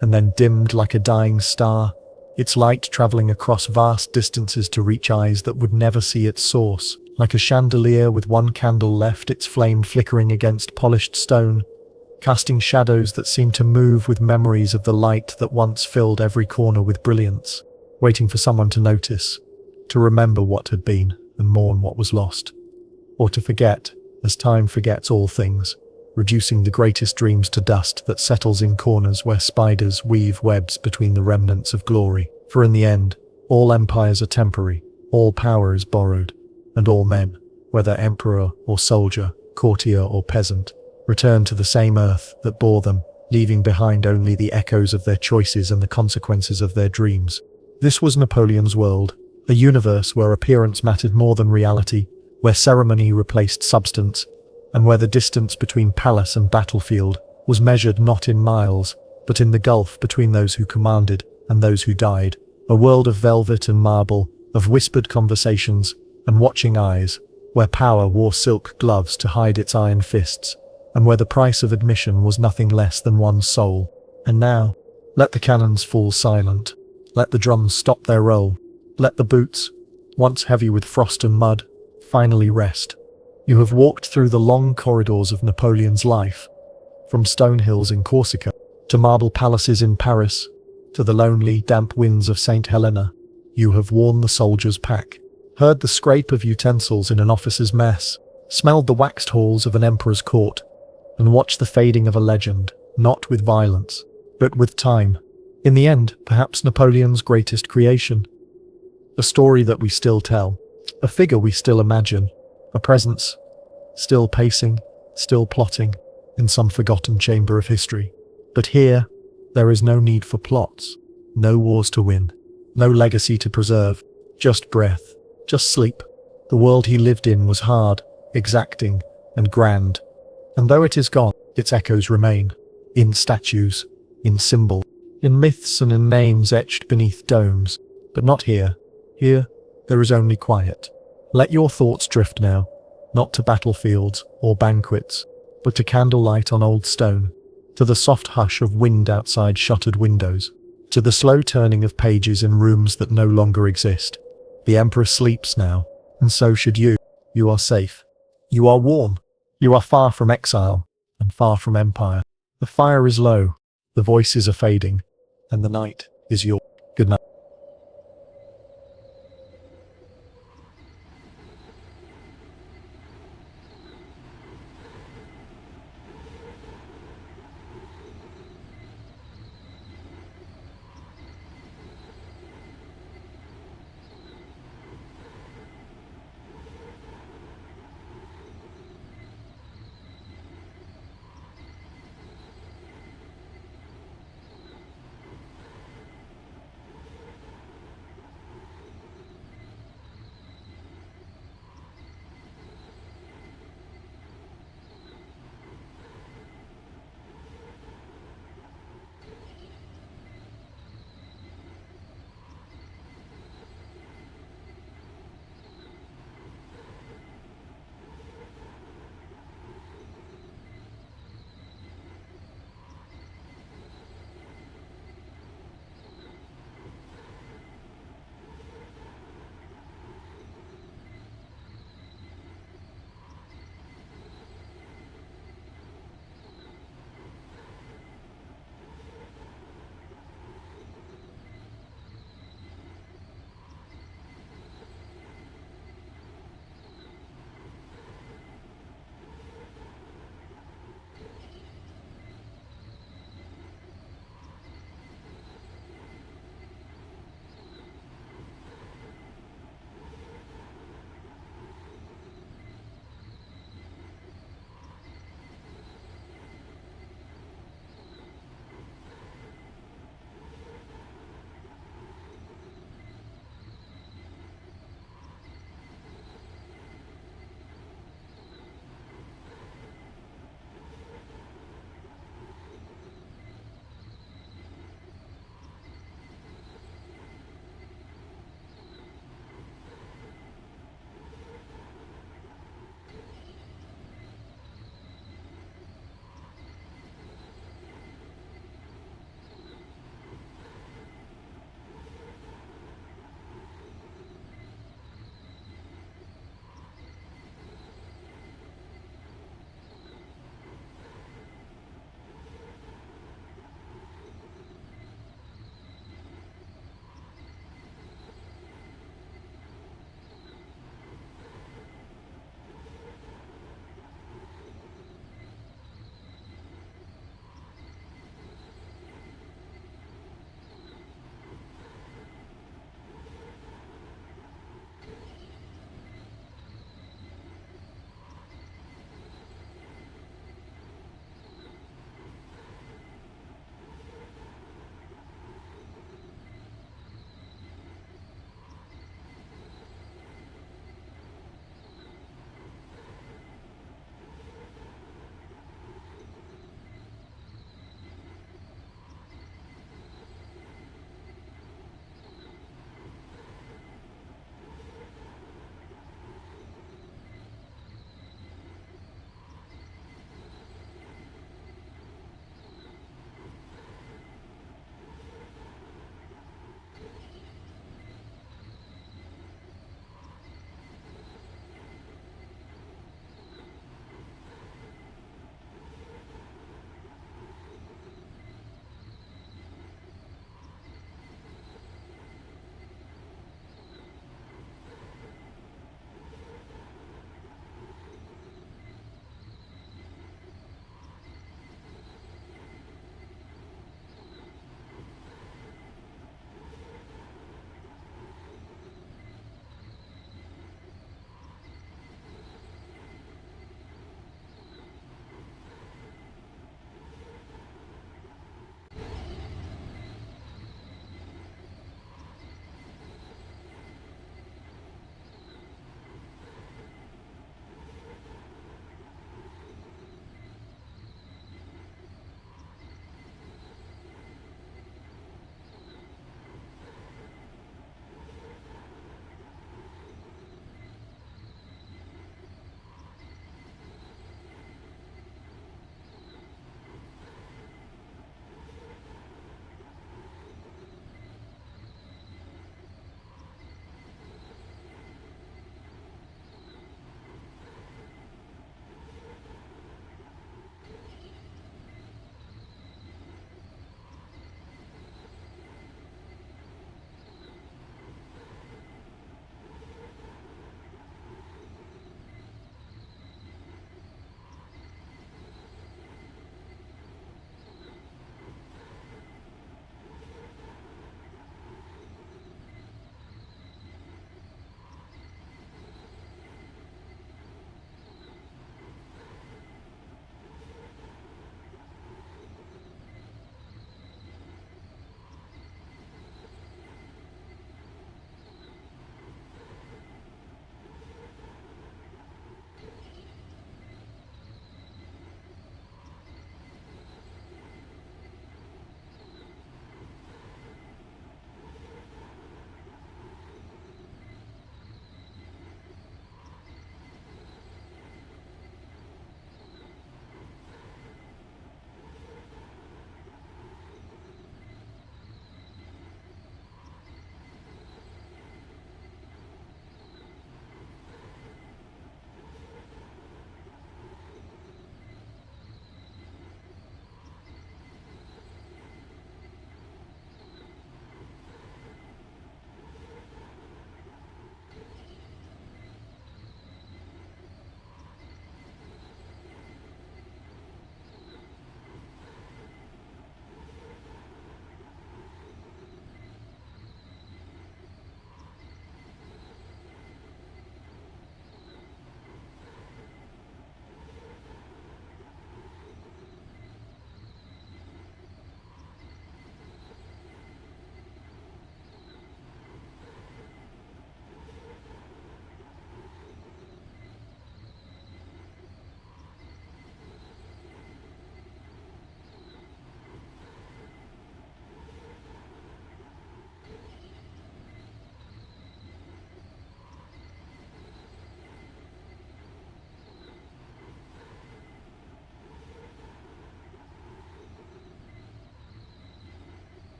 and then dimmed like a dying star, its light traveling across vast distances to reach eyes that would never see its source. Like a chandelier with one candle left, its flame flickering against polished stone, casting shadows that seemed to move with memories of the light that once filled every corner with brilliance, waiting for someone to notice, to remember what had been and mourn what was lost, or to forget, as time forgets all things, reducing the greatest dreams to dust that settles in corners where spiders weave webs between the remnants of glory. For in the end, all empires are temporary, all power is borrowed, and all men, whether emperor or soldier, courtier or peasant, return to the same earth that bore them, leaving behind only the echoes of their choices and the consequences of their dreams. This was Napoleon's world, a universe where appearance mattered more than reality, where ceremony replaced substance, and where the distance between palace and battlefield was measured not in miles, but in the gulf between those who commanded and those who died. A world of velvet and marble, of whispered conversations and watching eyes, where power wore silk gloves to hide its iron fists, and where the price of admission was nothing less than one's soul. And now, let the cannons fall silent. Let the drums stop their roll. Let the boots, once heavy with frost and mud, finally rest. You have walked through the long corridors of Napoleon's life, from stone hills in Corsica, to marble palaces in Paris, to the lonely, damp winds of St. Helena. You have worn the soldier's pack, heard the scrape of utensils in an officer's mess, smelled the waxed halls of an emperor's court, and watched the fading of a legend, not with violence, but with time. In the end, perhaps Napoleon's greatest creation. A story that we still tell, a figure we still imagine, a presence, still pacing, still plotting, in some forgotten chamber of history. But here, there is no need for plots, no wars to win, no legacy to preserve, just breath, just sleep. The world he lived in was hard, exacting, and grand. And though it is gone, its echoes remain, in statues, in symbols, in myths and in names etched beneath domes. But not here. Here, there is only quiet. Let your thoughts drift now, not to battlefields or banquets, but to candlelight on old stone, to the soft hush of wind outside shuttered windows, to the slow turning of pages in rooms that no longer exist. The Emperor sleeps now, and so should you. You are safe. You are warm. You are far from exile, and far from empire. The fire is low, the voices are fading, and the night is your good night.